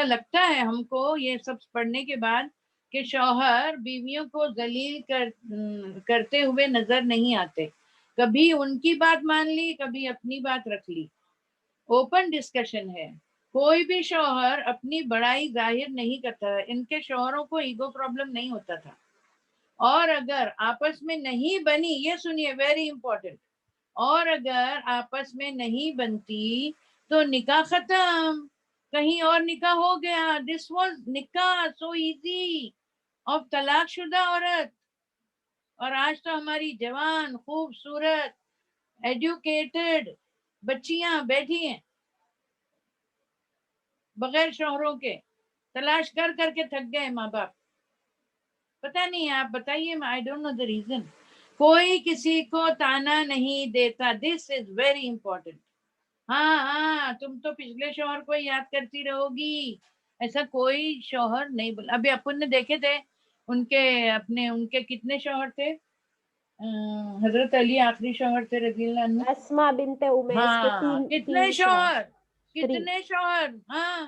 لگتا ہے ہم کو یہ سب پڑھنے کے بعد کہ شوہر بیویوں کو ذلیل کرتے ہوئے نظر نہیں آتے. کبھی ان کی بات مان لی, کبھی اپنی بات رکھ لی. اوپن ڈسکشن ہے. کوئی بھی شوہر اپنی بڑائی ظاہر نہیں کرتا. ان کے شوہروں کو ایگو پرابلم نہیں ہوتا تھا. اور اگر آپس میں نہیں بنی, یہ سنیے ویری امپورٹنٹ, اور اگر آپس میں نہیں بنتی تو نکاح ختم, کہیں اور نکاح ہو گیا. دس واز نکاح سو ایزی آف طلاق شدہ عورت. اور آج تو ہماری جوان خوبصورت ایڈوکیٹڈ بچیاں بیٹھی ہیں بغیر شوہروں کے, تلاش کر کر کے تھک گئے ماں باپ. پتہ نہیں, آپ بتائیے, I don't know the reason. کوئی کسی کو تانا نہیں دیتا. دس از ویری امپورٹنٹ. ہاں تم تو پچھلے شوہر کو یاد کرتی رہو گی, ایسا کوئی شوہر نہیں بولا. ابھی اپن نے دیکھے تھے ان کے کتنے شوہر تھے. حضرت علی آخری شوہر تھے رضی اللہ عنہ. اسما بنت امیس کے کتنے شوہر, تین. کتنے شوہر. ہاں,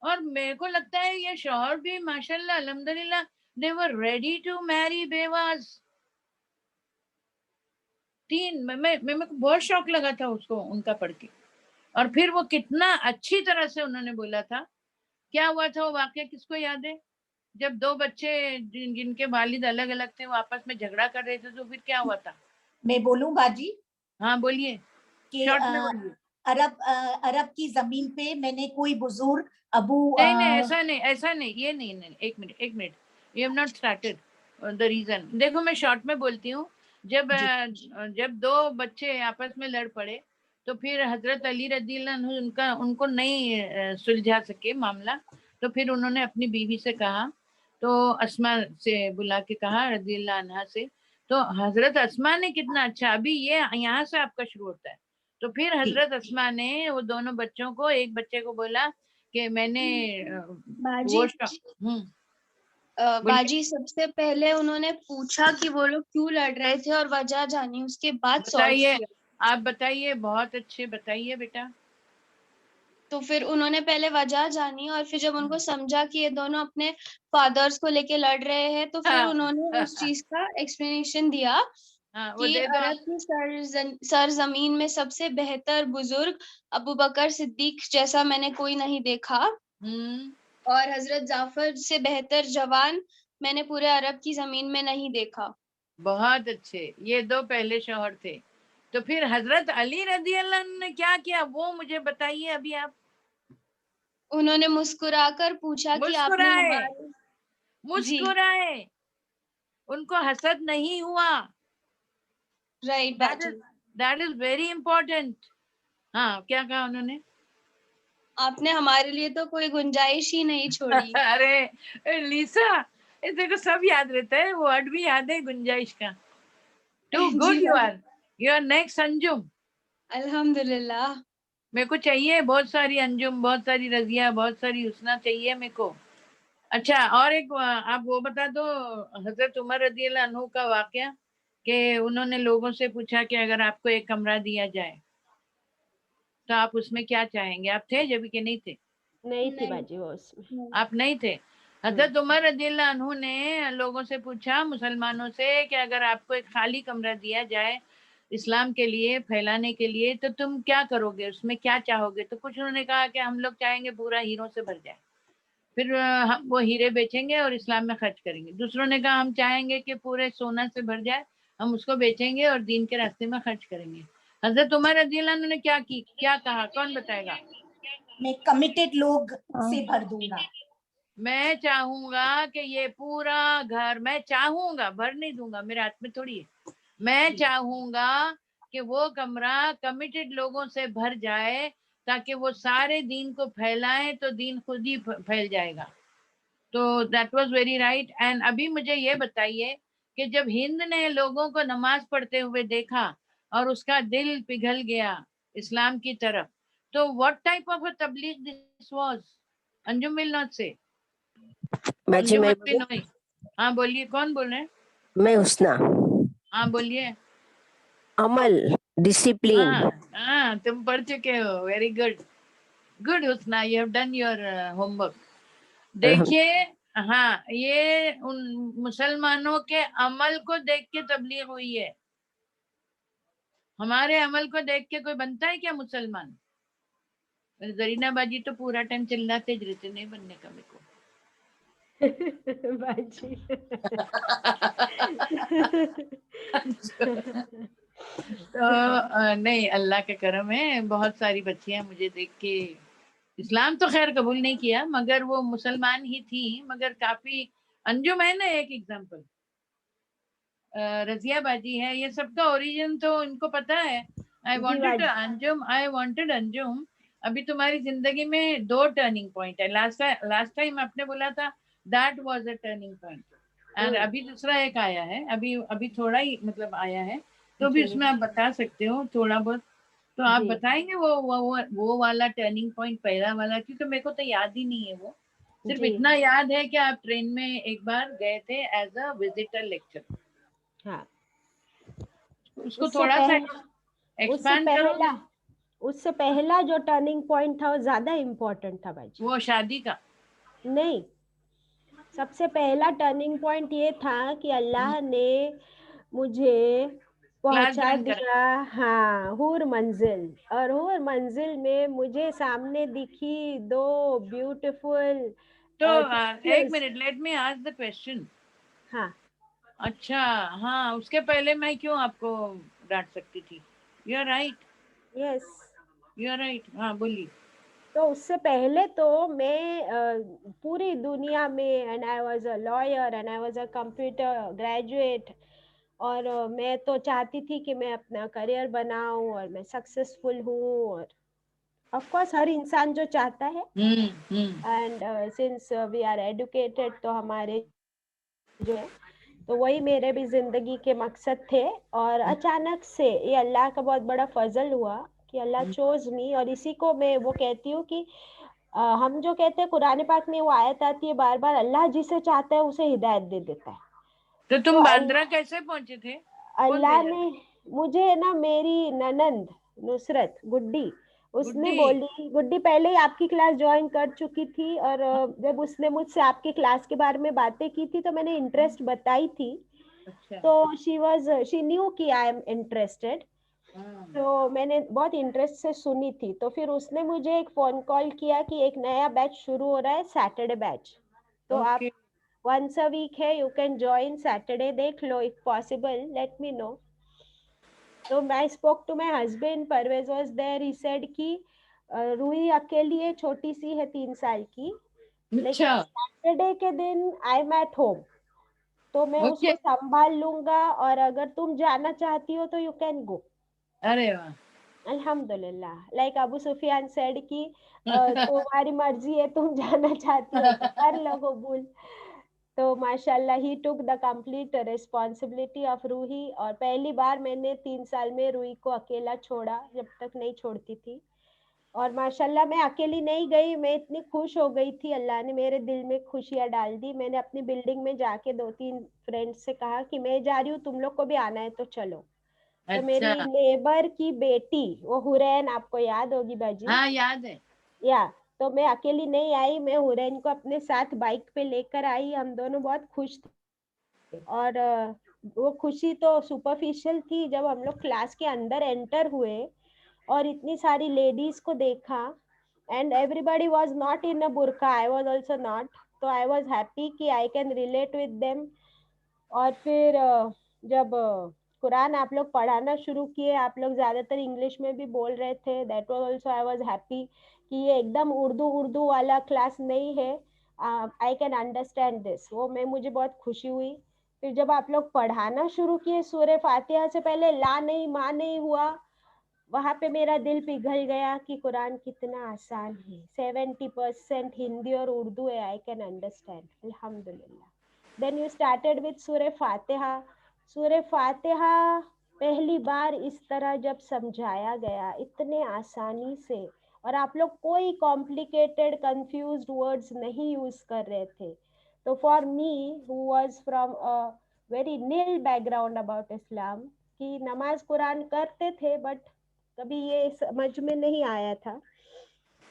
اور میرے کو لگتا ہے یہ شوہر بھی ماشاءاللہ الحمدللہ they were ready to marry بیواز. 3. میں کو بہت شوق لگا تھا اس کو ان کا پڑھ کے. اور پھر وہ کتنا اچھی طرح سے انہوں نے بولا تھا. کیا ہوا تھا وہ واقعہ, کس کو یاد ہے؟ جب 2 بچے جن کے والد الگ الگ تھے وہ آپس میں جھگڑا کر رہے تھے, تو پھر کیا ہوا تھا؟ میں بولوں باجی؟ ہاں بولیے, شارٹ میں بولیے. عرب کی زمین پہ میں نے کوئی بزرگ نہیں, ایسا نہیں, یہ نہیں. ایک minute, you have not started the reason. دیکھو میں شارٹ میں بولتی ہوں. جب 2 بچے آپس میں لڑ پڑے تو پھر حضرت علی رضی اللہ عنہ ان کو نہیں سلجھا سکے معاملہ, تو پھر انہوں نے اپنی بیوی سے کہا, تو اسما سے بلا کے کہا رضی اللہ عنہا سے. تو حضرت اسما نے کتنا اچھا, ابھی یہ یہاں سے آپ کا شروع ہوتا ہے. تو پھر حضرت اسما نے وہ دونوں بچوں کو, ایک بچے کو بولا کہ میں نے باجی سب سے پہلے انہوں نے پوچھا کہ وہ لوگ کیوں لڑ رہے تھے اور وجہ جانی, اس کے بعد سالو کیا. آپ بتائیے, بہت اچھے, بتائیے بیٹا. تو پھر انہوں نے پہلے وجہ جانی, اور پھر جب ان کو سمجھا کہ یہ دونوں اپنے فادرز کو لے کے لڑ رہے ہیں, تو پھر انہوں نے اس چیز کا ایکسپلینیشن دیا کہ عرب کی سرزمین میں سب سے بہتر بزرگ ابو بکر صدیق جیسا میں نے کوئی نہیں دیکھا, اور حضرت جعفر سے بہتر جوان میں نے پورے عرب کی زمین میں نہیں دیکھا. بہت اچھے, یہ 2 پہلے شوہر تھے. تو پھر حضرت علی رضی اللہ عنہ نے کیا کیا وہ مجھے بتائیے ابھی آپ. انہوں نے مسکرا کر پوچھا کہ آپ نے مسکرائے, ان کو حسد نہیں ہوا. رائٹ باجی, دیٹ از ویری امپورٹنٹ. ہاں, کیا کہا انہوں نے؟ آپ نے ہمارے لیے تو کوئی گنجائش ہی نہیں چھوڑی. ارے لیسا, دیکھو سب یاد رہتا ہے, وہ ورڈ بھی یاد ہے گنجائش کا. Too good you are next Anjum. الحمدللہ. میرے کو چاہیے بہت ساری انجم, بہت ساری رضیہ, بہت ساری حسنہ چاہیے میرے کو. اچھا, اور ایک آپ وہ بتا دو حضرت عمر رضی اللہ عنہ کا واقعہ, کہ انہوں نے لوگوں سے پوچھا کہ اگر آپ کو ایک کمرہ دیا جائے تو آپ اس میں کیا چاہیں گے. آپ تھے جب کہ نہیں تھے؟ نہیں تھی باجی وہ اس میں. آپ نہیں تھے. حضرت عمر رضی اللہ عنہ نے لوگوں سے پوچھا, مسلمانوں سے, کہ اگر آپ کو ایک خالی کمرہ دیا جائے اسلام کے لیے پھیلانے کے لیے, تو تم کیا کرو گے, اس میں کیا چاہو گے. تو کچھ انہوں نے کہا کہ ہم لوگ چاہیں گے پورا ہیروں سے بھر جائے, پھر ہم وہ ہیرے بیچیں گے اور اسلام میں خرچ کریں گے. دوسروں نے کہا ہم چاہیں گے کہ پورے سونا سے بھر جائے, ہم اس کو بیچیں گے اور دین کے راستے میں خرچ کریں گے. حضرت عمر رضی اللہ عنہ نے کیا کہا, کون بتائے گا؟ میں کمیٹڈ لوگ سے بھر دوں گا. میں چاہوں گا کہ یہ پورا گھر, میں چاہوں گا, بھر نہیں دوں گا, میرے ہاتھ میں تھوڑی ہے. میں چاہوں گا کہ وہ کمرہ کمیٹڈ لوگوں سے بھر جائے, تاکہ وہ سارے دین کو پھیلائیں تو دین خود ہی پھیل جائے گا. تو that was very right. And ابھی مجھے یہ بتائیے کہ جب ہند نے لوگوں کو نماز پڑھتے ہوئے دیکھا اور اس کا دل پگھل گیا اسلام کی طرف, تو what type of a تبلیغ this was? Anjum will not say. ہاں بولیے, کون بول رہے ہیں؟ میں حسنا. ہاں بولیے. عمل, ڈسپلین. ہاں تم پڑھ چکے ہو, ویری گڈ. گڈ حسنا, you have done your home work. देखिए, हाँ, ये उन मुसलमानों के अमल को देख के तबलीग हुई है। हमारे अमल को देख के कोई बनता है क्या मुसलमान? जरीना बाजी तो पूरा टाइम चिल्लाते रहते, नहीं बनने का मेरे को। बाजी तो नहीं, अल्लाह का करम है, बहुत सारी बच्चियां मुझे देख के, इस्लाम तो खैर कबूल नहीं किया, मगर वो मुसलमान ही थी, मगर काफी। अंजुम है ना एक एग्जाम्पल, रजिया बाजी है, ये सबका ओरिजिन तो इनको पता है। आई जी वांटेड बाजी। अंजुम, आई वांटेड अंजुम, अभी तुम्हारी जिंदगी में 2 टर्निंग पॉइंट है। लास्ट टाइम आपने बोला था that was a turning point, और अभी दूसरा एक आया है, अभी अभी थोड़ा ही मतलब आया है, तो भी जी उसमें आप बता सकते हो थोड़ा बहुत। तो आप जी बताएंगे वो वाला टर्निंग पॉइंट, पहला वाला, क्योंकि मेरे को तो याद ही नहीं है वो। सिर्फ जी इतना याद है कि आप ट्रेन में एक बार गए थे एज अ विजिटर लेक्चर। हाँ। उसको उससे थोड़ा सा पहला उससे एक्सपांड पहला करोगे? उससे पहला जो टर्निंग पॉइंट था वो ज्यादा इम्पोर्टेंट था बाजी। वो शादी का? नहीं, सबसे पहला टर्निंग पॉइंट ये था कि अल्लाह ने मुझे क्लास पहुंचा ज्वाइन करा? दिया, हाँ, हूर मंजिल। और हूर मंजिल में मुझे सामने दिखी 2 ब्यूटीफुल तो एक teachers. Minute, let me ask the question. हाँ। अच्छा, हाँ, उसके पहले मैं क्यों आपको डांट सकती थी? You are right, yes. You are right, हाँ बोलिए। तो उससे पहले तो मैं पूरी दुनिया में, and I was a lawyer and I was a computer graduate, और मैं तो चाहती थी कि मैं अपना करियर बनाऊं और मैं सक्सेसफुल हूँ, और ऑफ कोर्स हर इंसान जो चाहता है। Hmm. And since we are educated, तो हमारे जो है, तो वही मेरे भी जिंदगी के मकसद थे। और अचानक से ये अल्लाह का बहुत बड़ा फजल हुआ कि अल्लाह चोज मी। और इसी को मैं वो कहती हूँ कि हम जो कहते हैं कुरान पाक में वो आयत आती है बार बार, अल्लाह जिसे चाहता है उसे हिदायत दे देता है। तो तो तुम बांद्रा कैसे पहुंचे थे? कौन अल्लाह भेजा ने था? मुझे ना, मेरी ननंद नुसरत गुड्डी, उसने गुड्डी? बोली, गुड्डी पहले ही आपकी क्लास ज्वाइन कर चुकी थी, और जब उसने मुझसे आपकी क्लास के बारे में बातें की थी तो मैंने इंटरेस्ट बताई थी। अच्छा। तो शी न्यू कि आई एम इंटरेस्टेड। हाँ। तो मैंने बहुत इंटरेस्ट से सुनी थी। तो फिर उसने मुझे एक फोन कॉल किया कि एक नया बैच शुरू हो रहा है, सैटरडे बैच, तो आप ओके। वंस अ वीक है, यू कैन ज्वाइन सैटरडे, देख लो if possible, let me know. तो मैं spoke to my husband, Parvez was there, he said कि रूही अकेली है, छोटी सी है, 3 साल की, अच्छा। लेकिन सैटरडे के दिन आई एम एट होम, तो मैं ओके। उसको संभाल लूंगा, और अगर तुम जाना चाहती हो तो यू कैन गो। अरे वाह। अल्हम्दुलिल्लाह, लाइक अबू सुफियान सेड कि तुम्हारी मर्जी है, तुम जाना चाहती हो तो कर लो कबूल। तो माशाल्लाह he took the complete responsibility of Roohi. और पहली बार मैंने 3 साल में रूही को अकेला छोड़ा, जब तक नहीं छोड़ती थी। और माशाल्लाह मैं अकेली नहीं गई, मैं इतनी खुश हो गई थी, अल्लाह ने मेरे दिल में खुशियाँ डाल दी। मैंने अपनी बिल्डिंग में जाके 2-3 फ्रेंड्स से कहा कि मैं जा रही हूँ, तुम लोग को भी आना है तो चलो। तो अच्छा। मेरी नेबर की बेटी, वो हुरैन, आपको याद होगी बाजी, हाँ, याद है। या, तो मैं अकेली नहीं आई, मैं हुरैन को अपने साथ बाइक पे लेकर आई, हम दोनों बहुत खुश थे। और वो खुशी तो सुपरफिशियल थी जब हम लोग क्लास के अंदर एंटर हुए और इतनी सारी लेडीज को देखा, and everybody was not in a burqa, I was also not. तो आई वाज हैप्पी कि I can relate with them. और फिर जब कुरान आप लोग पढ़ाना शुरू किए, आप लोग ज़्यादातर इंग्लिश में भी बोल रहे थे, that was also I was happy कि ये एकदम उर्दू उर्दू वाला क्लास नहीं है, आई कैन अंडरस्टैंड दिस, वो मैं मुझे बहुत खुशी हुई। फिर जब आप लोग पढ़ाना शुरू किए सूरह फातिहा से पहले ला नहीं माँ नहीं हुआ, वहाँ पे मेरा दिल पिघल गया कि कुरान कितना आसान है, 70% हिंदी और उर्दू है, आई कैन अंडरस्टैंड, अल्हम्दुलिल्लाह। देन यू स्टार्टेड विद सूरह फातिहा। सूरह फातिहा पहली बार इस तरह जब समझाया गया इतने आसानी से, और आप लोग कोई कॉम्प्लिकेटेड कंफ्यूज्ड वर्ड्स नहीं यूज कर रहे थे, तो for me who was from a very nil background about Islam, कि नमाज कुरान करते थे बट कभी ये समझ में नहीं आया था,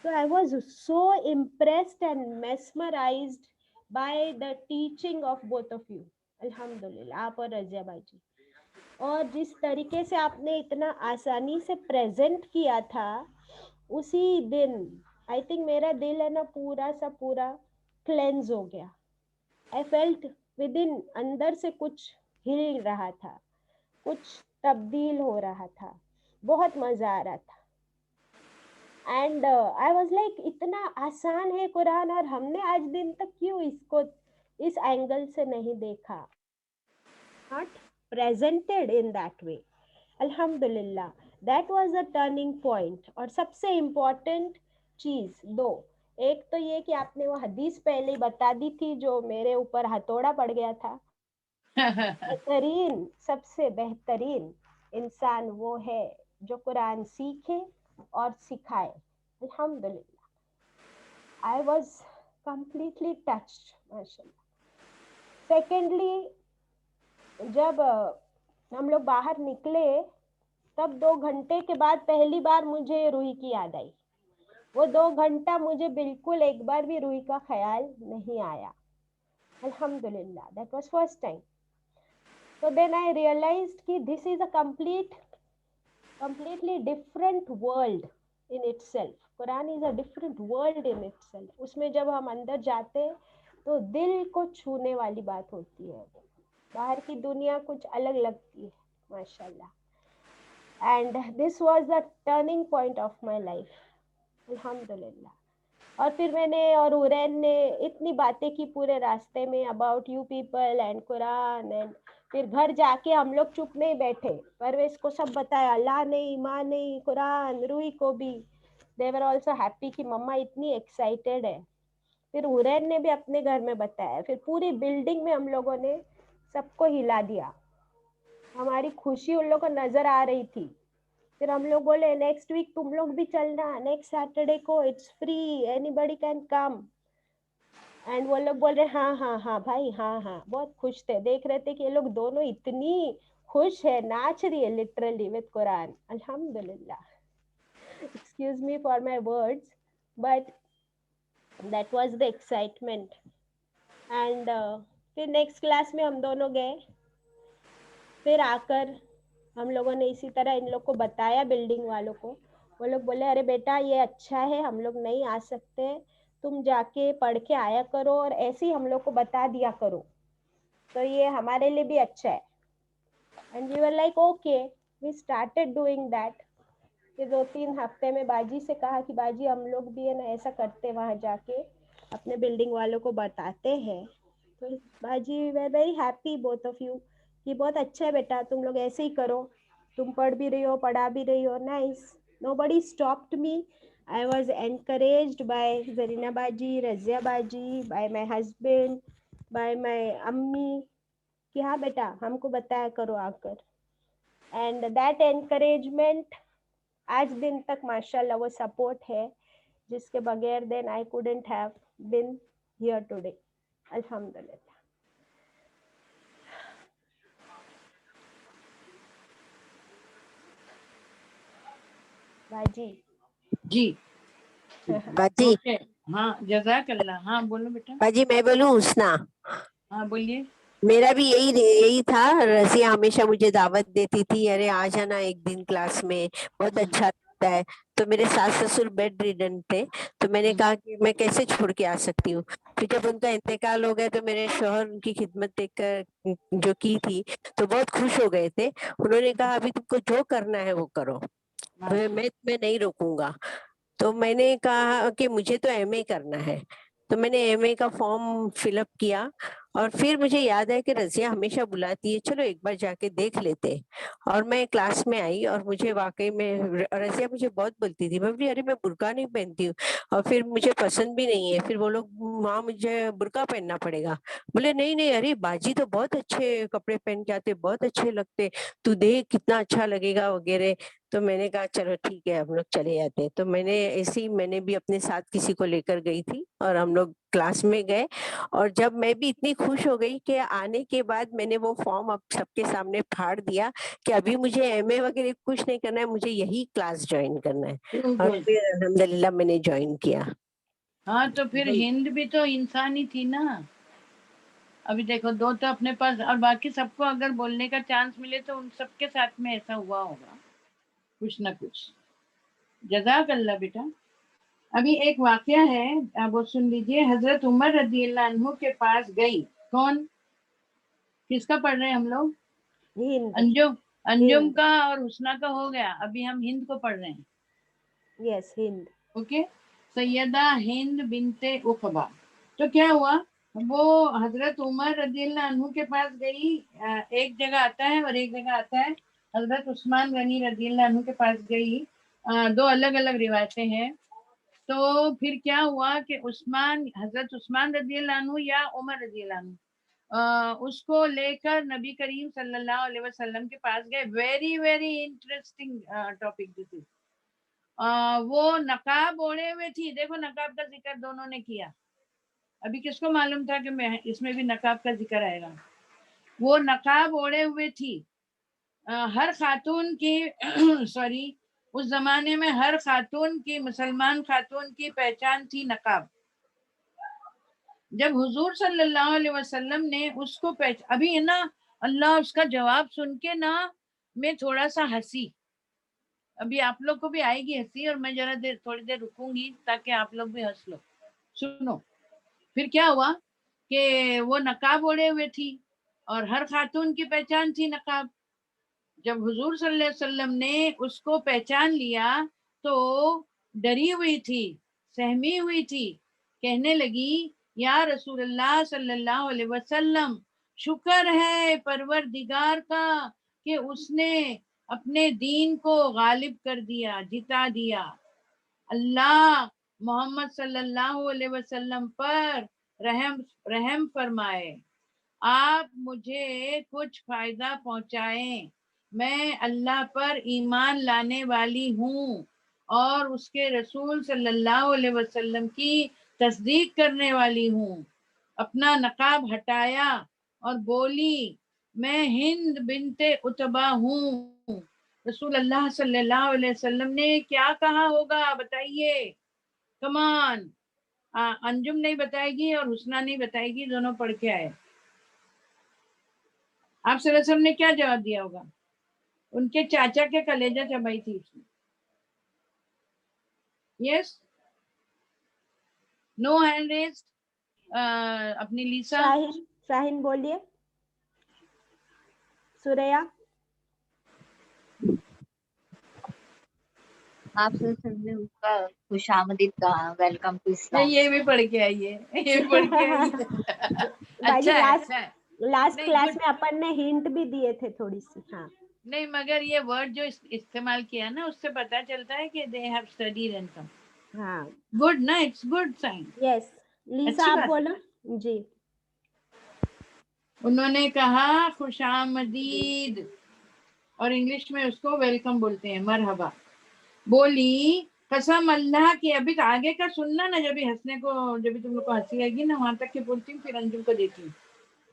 So I was so impressed and mesmerized by the teaching of both of you. अल्हम्दुलिल्लाह, आप और रज़िया बाजी, और जिस तरीके से आपने इतना आसानी से प्रेजेंट किया था, उसी दिन आई थिंक मेरा दिल है ना पूरा सा पूरा क्लेंज हो गया. आई फेल्ट विद इन, अंदर से कुछ हिल रहा था, कुछ तब्दील हो रहा था, बहुत मजा आ रहा था. एंड आई वाज लाइक इतना आसान है कुरान, और हमने आज दिन तक क्यों इसको इस एंगल से नहीं देखा, not presented in that way. अल्हम्दुलिल्लाह, that was a turning point. और सबसे इम्पोर्टेंट चीज दो, एक तो ये कि आपने वो हदीस पहले ही बता दी थी जो मेरे ऊपर हथौड़ा पड़ गया था. बेहतरीन, सबसे बेहतरीन इंसान वो है जो कुरान सीखे और सिखाए. अल्हम्दुलिल्लाह, आई वाज कंप्लीटली टच्ड, माशाल्लाह. सेकेंडली, जब हम लोग बाहर निकले तब 2 घंटे के बाद पहली बार मुझे रूही की याद आई. वो 2 घंटा मुझे बिल्कुल एक बार भी रूही का ख्याल नहीं आया. अल्हम्दुलिल्लाह, that was first time. So then I realized कि this is a completely different world in itself. Quran is a different world in itself. उसमें जब हम अंदर जाते हैं तो दिल को छूने वाली बात होती है. बाहर की दुनिया कुछ अलग लगती है, माशाल्लाह. And this was the turning point of my life. अल्हम्दुलिल्लाह. और फिर मैंने और हुरैन ने इतनी बातें की पूरे रास्ते में about you people and Quran. And फिर घर जाके हम लोग चुप नहीं बैठे, परवेज को सब बताया, अल्लाह नहीं, माँ नहीं, कुरान, रूही को भी. दे वर ऑल्सो हैप्पी कि मम्मा इतनी एक्साइटेड है. फिर हुरैन ने भी अपने घर में बताया. फिर पूरी बिल्डिंग में हम लोगों ने सबको हिला दिया. हमारी खुशी उन लोगों को नजर आ रही थी. फिर हम लोग बोले नेक्स्ट वीक तुम लोग भी चलना, नेक्स्ट सैटरडे को it's free, anybody can come. And वो लोग बोल रहे हाँ हाँ हाँ भाई, हाँ हाँ. बहुत खुश थे, देख रहे थे कि ये लोग दोनों इतनी खुश है, नाच रही है लिटरली विद कुरान. अल्हम्दुलिल्लाह, excuse me for my words, but that was the excitement. And फिर नेक्स्ट क्लास में हम दोनों गए. फिर आकर हम लोगों ने इसी तरह इन लोग को बताया, बिल्डिंग वालों को. वो लोग बोले अरे बेटा ये अच्छा है, हम लोग नहीं आ सकते, तुम जाके पढ़ के आया करो और ऐसे ही हम लोग को बता दिया करो, तो ये हमारे लिए भी अच्छा है. And we were like okay, we started doing that. फिर 2-3 हफ्ते में बाजी से कहा कि बाजी हम लोग भी है ना ऐसा करते, वहाँ जाके अपने बिल्डिंग वालों को बताते हैं. तो बाजी we very happy both of you कि बहुत अच्छा है बेटा, तुम लोग ऐसे ही करो, तुम पढ़ भी रही हो, पढ़ा भी रही हो. Nice. Nobody stopped me. I was encouraged by Zarina Baji, Razia Baji, by my husband, by my अम्मी कि हाँ बेटा हमको बताया करो आकर. And that encouragement आज दिन तक माशाल्लाह वो सपोर्ट है जिसके बगैर then I couldn't have been here today. अल्हम्दुलिल्लाह. बाजी जी. बाजी, ओके. हाँ, जज़ाकल्लाह. हाँ बोलो बेटा. बाजी मैं बोलूं हुस्ना, हाँ बोलिए. मेरा भी यही था. रज़िया हमेशा मुझे दावत देती थी, अरे आ जाना एक दिन क्लास में, बहुत अच्छा लगता है. तो मेरे सास ससुर बेड रिडन थे, तो मैंने कहा कि मैं कैसे छोड़ के आ सकती हूँ. फिर जब उनका इंतकाल हो गया तो मेरे शौहर उनकी खिदमत देखकर जो की थी तो बहुत खुश हो गए थे. उन्होंने कहा अभी तुमको जो करना है वो करो, मैं नहीं रोकूंगा. तो मैंने कहा कि मुझे तो एमए करना है, तो मैंने एमए का फॉर्म फिलअप किया. और फिर मुझे याद है कि रज़िया हमेशा बुलाती है, चलो एक बार जाके देख लेते. और मैं क्लास में आई और मुझे वाकई में रज़िया मुझे बहुत बोलती थी. मैं बोली अरे मैं बुर्का नहीं पहनती हूँ और फिर मुझे पसंद भी नहीं है. फिर वो लोग माँ मुझे बुर्का पहनना पड़ेगा. बोले नहीं नहीं, अरे बाजी तो बहुत अच्छे कपड़े पहन के आते, बहुत अच्छे लगते, तू देख कितना अच्छा लगेगा वगैरह. तो मैंने कहा चलो ठीक है हम लोग चले जाते हैं. तो मैंने भी अपने साथ किसी को लेकर गई थी और हम लोग क्लास में गए, और जब मैं भी इतनी खुश हो गई कि आने के बाद मैंने वो फॉर्म अब सबके सामने फाड़ दिया कि अभी मुझे एमए वगैरह कुछ नहीं करना है, मुझे यही क्लास ज्वाइन करना है। और फिर अल्हम्दुलिल्लाह मैंने ज्वाइन किया। हाँ, तो फिर हिंद भी तो इंसान ही थी ना। अभी देखो, दो तो अपने पास, और बाकी सबको अगर बोलने का चांस मिले तो उन सबके साथ में ऐसा हुआ होगा कुछ ना कुछ। जज़ाकल्लाह बेटा। अभी एक वाकया है, आप वो सुन लीजिए। हजरत उमर रज़ियल्लाहु अन्हु के पास गई, कौन, किसका पढ़ रहे हैं हम लोग? हिंद। अंजुम। अंजुम हिंद। का और हुस्ना का हो गया, अभी हम हिंद को पढ़ रहे हैं। यस, हिंद। ओके, सैयदा हिंद बिनते उकबा। तो क्या हुआ, वो हजरत उमर रज़ियल्लाहु अन्हु के पास गई। एक जगह आता है और एक जगह आता है हजरत उस्मान गनी रज़ियल्लाहु अन्हु के पास गई। दो अलग अलग रिवायतें हैं। तो फिर क्या हुआ कि हजरत उस्मान रज़ियल्लाहु अन्हु या उमर रज़ियल्लाहु अन्हु उसको लेकर नबी करीम सल्लल्लाहु अलैहि वसल्लम के पास गए। Very very interesting topic this is. वो नकाब ओढ़े हुए थी। देखो, नकाब का जिक्र दोनों ने किया। अभी किसको मालूम था कि मैं इसमें भी नकाब का जिक्र आएगा? वो नकाब ओढ़े हुए थी। हर खातून की सॉरी, उस जमाने में हर खातून की, मुसलमान खातून की पहचान थी नकाब। जब हुजूर सल्लल्लाहु अलैहि वसल्लम ने उसको अभी है ना, अल्लाह, उसका जवाब सुन के ना मैं थोड़ा सा हंसी। अभी आप लोग को भी आएगी हंसी, और मैं जरा देर, थोड़ी देर रुकूंगी ताकि आप लोग भी हंस लो। सुनो, फिर क्या हुआ कि वो नकाब ओढ़े हुए थी और हर खातून की पहचान थी नकाब। जब हुजूर सल्लल्लाहु अलैहि वसल्लम ने उसको पहचान लिया तो डरी हुई थी, सहमी हुई थी। कहने लगी, या रसूलल्लाह सल्लल्लाहु अलैहि वसल्लम, शुक्र है परवरदिगार का कि उसने अपने दीन को गालिब कर दिया, जिता दिया। अल्लाह मोहम्मद सल्लल्लाहु अलैहि वसल्लम पर रहम रहम फरमाए। आप मुझे कुछ फायदा पहुंचाएं। मैं अल्लाह पर ईमान लाने वाली हूँ और उसके रसूल सल्लल्लाहु अलैहि वसल्लम की तस्दीक करने वाली हूँ। अपना नकाब हटाया और बोली, मैं हिंद बिनते उतबा हूँ। रसूल अल्लाह सल्लल्लाहु अलैहि वसल्लम ने क्या कहा होगा बताइए? कमान। अंजुम नहीं बताएगी और हुस्ना नहीं बताएगी, दोनों पढ़ के आए। आप सल्लल्लाहु अलैहि वसल्लम ने क्या जवाब दिया होगा? उनके चाचा के कलेजा चबाई थी उसने। Yes, no hand raised. अपनी लीसा। शाहीन, शाहीन बोलिए। सुरैया। आप सबने उसका खुशामदीद कहा, वेलकम टू इस्लाम। ये भी पढ़ के आइए, ये भी पढ़ के आइए। बाजी, अच्छा है, अच्छा है। लास्ट नहीं, क्लास good। में अपन ने हिंट भी दिए थे थोड़ी सी। हाँ, नहीं, मगर ये वर्ड जो इस्तेमाल किया ना, उससे पता चलता है कि they have studied and come. हाँ, गुड ना, इट्स गुड साइन। यस। लीसा, अच्छी आप बात है। बोलो जी। उन्होंने कहा खुशामदीद, और इंग्लिश में उसको वेलकम बोलते हैं, मरहबा। बोली, कसम अल्लाह की। अभी तो आगे का सुनना ना, जब भी हंसने को, जब भी तुम लोग को हंसी आएगी ना, वहां तक के बोलती हूँ, फिर अंजुम को देती हूँ।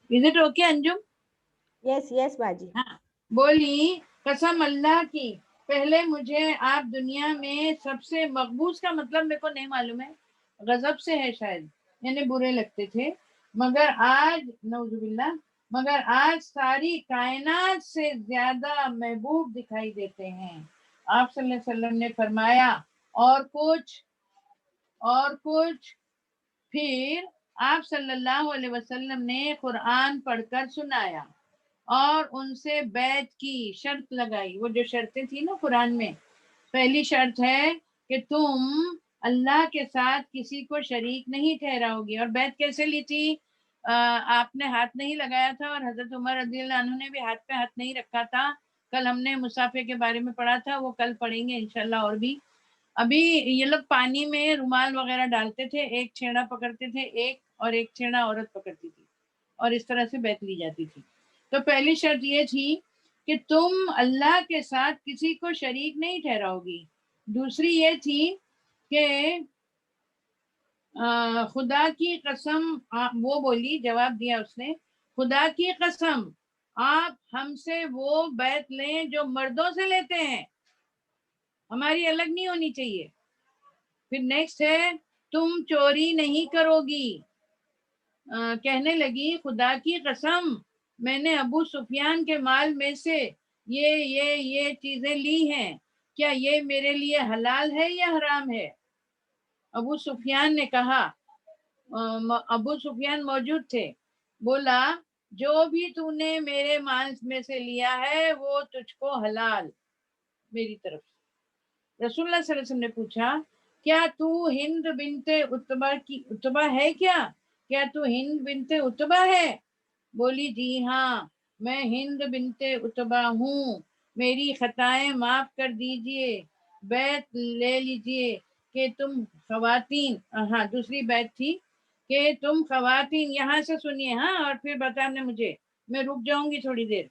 Is it okay Anjum? Yes yes बाजी। हाँ। बोली, कसम अल्लाह की, पहले मुझे आप दुनिया में सबसे मकबूज का मतलब मेरे को नहीं मालूम है, गजब से है शायद, यानी बुरे लगते थे, मगर आज नौजुबिल्ला, मगर आज सारी कायनात से ज्यादा महबूब दिखाई देते हैं। आप सल्लल्लाहु अलैहि वसल्लम ने फरमाया, और कुछ। फिर आप सल्लल्लाहु अलैहि वसल्लम ने कुरान पढ़कर सुनाया और उनसे बैत की शर्त लगाई। वो जो शर्तें थी ना कुरान में, पहली शर्त है कि तुम अल्लाह के साथ किसी को शरीक नहीं ठहराओगी। और बैत कैसे ली थी? आपने हाथ नहीं लगाया था, और हजरत उमर रज़ियल्लाहु अन्हु ने भी हाथ पे हाथ नहीं रखा था। कल हमने मुसाफे के बारे में पढ़ा था, वो कल पढ़ेंगे इंशाल्लाह। और भी अभी ये लोग पानी में रुमाल वगैरह डालते थे, एक छेड़ा पकड़ते थे, एक और एक छेड़ा औरत पकड़ती थी, और इस तरह से बैत ली जाती थी। तो पहली शर्त ये थी कि तुम अल्लाह के साथ किसी को शरीक नहीं ठहराओगी। दूसरी ये थी कि खुदा की कसम, वो बोली, जवाब दिया उसने, खुदा की कसम आप हमसे वो बैत लें जो मर्दों से लेते हैं, हमारी अलग नहीं होनी चाहिए। फिर नेक्स्ट है, तुम चोरी नहीं करोगी। कहने लगी, खुदा की कसम मैंने अबू सुफियान के माल में से ये चीजें ली हैं, क्या ये मेरे लिए हलाल है या हराम है? अबू सुफियान ने कहा, अबू सुफियान मौजूद थे, बोला, जो भी तूने मेरे माल में से लिया है वो तुझको हलाल मेरी तरफ से। रसूलुल्लाह सल्लल्लाहु अलैहि वसल्लम ने पूछा, क्या तू हिंद बिनते उतबा है क्या तू हिंद बिनते उतबा है? बोली, जी हाँ, मैं हिंद बिनते उतबा हूँ, मेरी खताएं माफ कर दीजिए, बैत ले लीजिए कि तुम खवातीन, हाँ दूसरी बैत थी कि तुम खवातीन, यहाँ से सुनिए हाँ, और फिर बताने मुझे, मैं रुक जाऊंगी थोड़ी देर,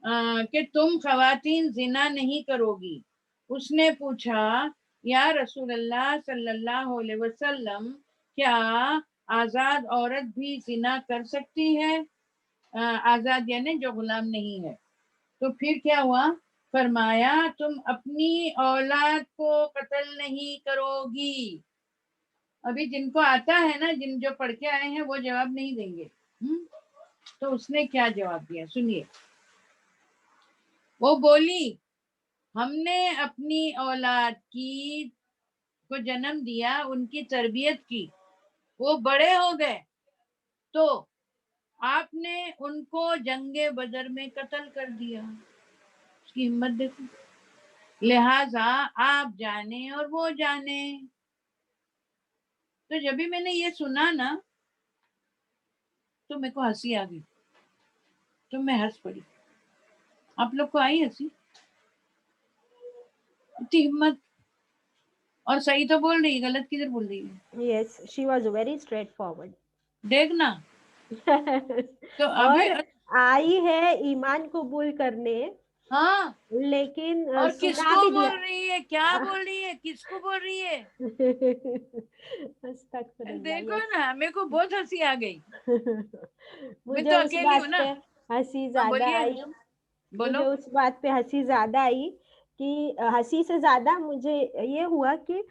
कि तुम खवातीन जिना नहीं करोगी। उसने पूछा, या रसूल अल्लाह सल्लल्लाहु अलैहि वसल्लम, क्या आजाद औरत भी जिना कर सकती है? आजाद यानी जो गुलाम नहीं है। तो फिर क्या हुआ? फरमाया, तुम अपनी औलाद को कत्ल नहीं करोगी। अभी जिनको आता है ना, जो पढ़ के आए हैं वो जवाब नहीं देंगे। तो उसने क्या जवाब दिया सुनिए। वो बोली, हमने अपनी औलाद को जन्म दिया, उनकी तरबियत की, वो बड़े हो गए तो आपने उनको जंगे बदर में कत्ल कर दिया। उसकी हिम्मत देखो, लिहाजा आप जाने और वो जाने। तो जब भी मैंने ये सुना ना तो मेरे को हंसी आ गई, तो मैं हंस पड़ी। आप लोग को आई हंसी? इतनी हिम्मत, और सही तो बोल रही है, गलत किधर बोल रही है? Yes, she was very straightforward. देखना। तो अभी और आई है ईमान कबूल करने, हाँ, लेकिन और सुना किसको भी बोल दिया। रही है, क्या बोल रही है, किसको बोल रही है? अस्तगफिरुल्लाह, देखो yes. ना, मेरे को बहुत हंसी आ गई। मैं मुझे तो उस अकेली हूँ बात ना। पे हंसी हाँ ज्यादा बोलिए, आई, बोलो। मुझे उस बात पे हंसी ज्यादा आई कि हंसी से ज्यादा मुझे ये हुआ कि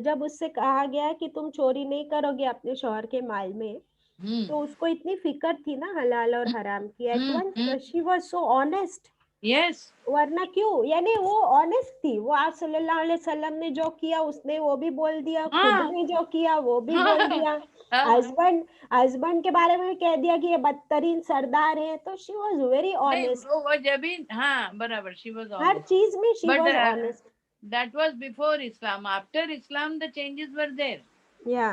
जब उससे कहा गया कि तुम चोरी नहीं करोगे अपने शौहर के माल में, तो उसको इतनी फिक्र थी ना हलाल और हराम की। At once she was so honest. Yes, वरना क्यों, यानी वो ऑनेस्ट थी। वो आप सल्लल्लाहु अलैहि वसल्लम ने जो किया उसने वो भी बोल दिया, खुद हाँ ने जो किया वो भी बोल दिया, हस्बैंड के बारे में कह दिया कि ये बदतरीन सरदार है। तो शी वाज वेरी नहीं, ऑनेस्ट, वो जब भी, हाँ बराबर, शी वाज हर ऑनेस्ट, चीज में she but was honest. that was before Islam. After Islam, the changes were there. या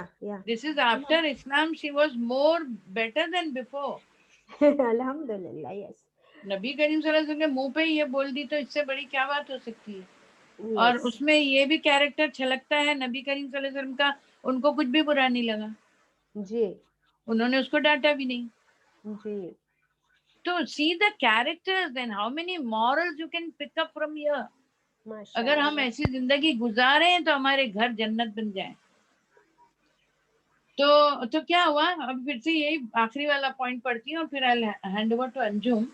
This is after Islam. She was more better than before. अल्हम्दुलिल्लाह, यस नबी करीम सल्लल्लाहु अलैहि वसल्लम के मुंह पे ये बोल दी तो इससे बड़ी क्या बात हो सकती है? और यस उसमें ये भी कैरेक्टर छलकता है नबी करीम सल्लल्लाहु अलैहि वसल्लम का, उनको कुछ भी बुरा नहीं लगा, जी उन्होंने उसको डांटा भी नहीं। जी तो see the characters, then how many morals you can pick up from here. अगर हम माशाल्लाह। ऐसी जिंदगी गुजारे तो हमारे घर जन्नत बन जाए। तो क्या हुआ? अब फिर से यही आखिरी वाला पॉइंट पढ़ती हूँ और फिर आई हैंड ओवर टू अंजुम।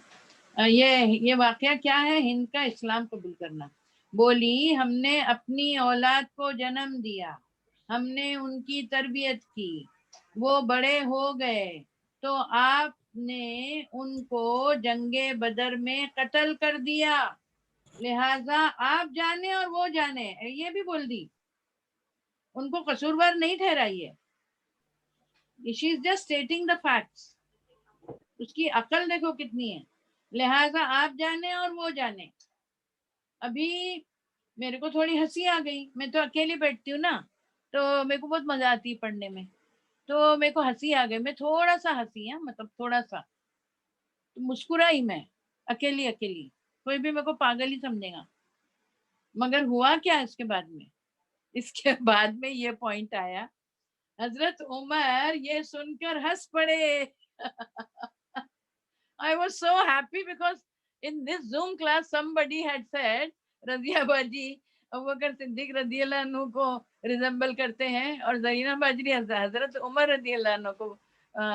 ये वाकया क्या है? हिंद का इस्लाम कबूल करना। बोली, हमने अपनी औलाद को जन्म दिया, हमने उनकी तरबियत की, वो बड़े हो गए तो आपने उनको जंगे बदर में कत्ल कर दिया, लिहाजा आप जाने और वो जाने। ये भी बोल दी, उनको कसूरवार नहीं ठहराइए। She is just stating the facts. उसकी अकल देखो कितनी है। लिहाजा आप जाने और वो जाने। अभी मेरे को थोड़ी हंसी आ गई, मैं तो अकेली बैठती हूँ ना, तो मेरे को बहुत मजा आती है पढ़ने में, तो मेरे को हंसी आ गई, मैं थोड़ा सा हंसी है, मतलब थोड़ा सा, तो मुस्कुराई मैं, अकेली अकेली। कोई भी मेरे को पागल ही समझेगा। मगर हुआ क्या इसके बाद में? इसके बाद में ये पॉइंट आया, हजरत उमर ये सुनकर हंस पड़े। I was so happy because in this Zoom class somebody had said, Razia Baji, Abu Bakr Siddiq radiyallahu anhu को रिजेंबल करते हैं और जरीना बाजरी हजरत उमर रदी अल्लाह अन्हु को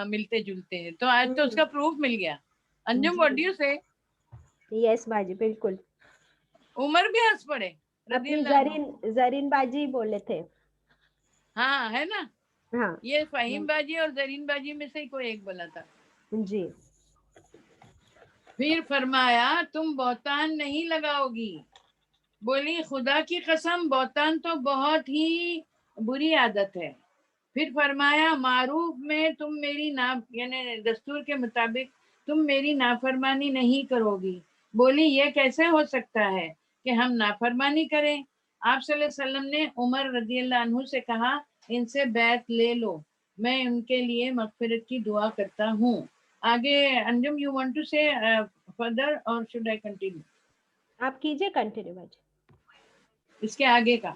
मिलते जुलते हैं। तो आज तो उसका प्रूफ मिल गया। अंजुम, व्हाट डू यू से? यस बाजी, बिल्कुल। उमर भी हंस पड़े रदी अपनी अल्लाह अन्हु। जरीन बाजी बोले थे। हाँ, है ना? हाँ ये फहीम बाजी और जरीन बाजी में से कोई एक बोला था जी। फिर फरमाया तुम बहतान नहीं लगाओगी। बोली खुदा की कसम, बहतान तो बहुत ही बुरी आदत है। फिर फरमाया मारूफ में तुम मेरी यानी दस्तूर के मुताबिक तुम मेरी नाफरमानी नहीं करोगी। बोली ये कैसे हो सकता है कि हम नाफरमानी करें? आप सल्लल्लाहु अलैहि वसल्लम ने उमर रज़ी अल्लाह अन्हु से कहा इनसे बैत ले लो, मैं उनके लिए मगफिरत की दुआ करता हूँ। आगे अंजुम, यू वांट टू से फर्दर और शुड आई कंटिन्यू? आप कीजिए कंटिन्यू बाजी। इसके आगे का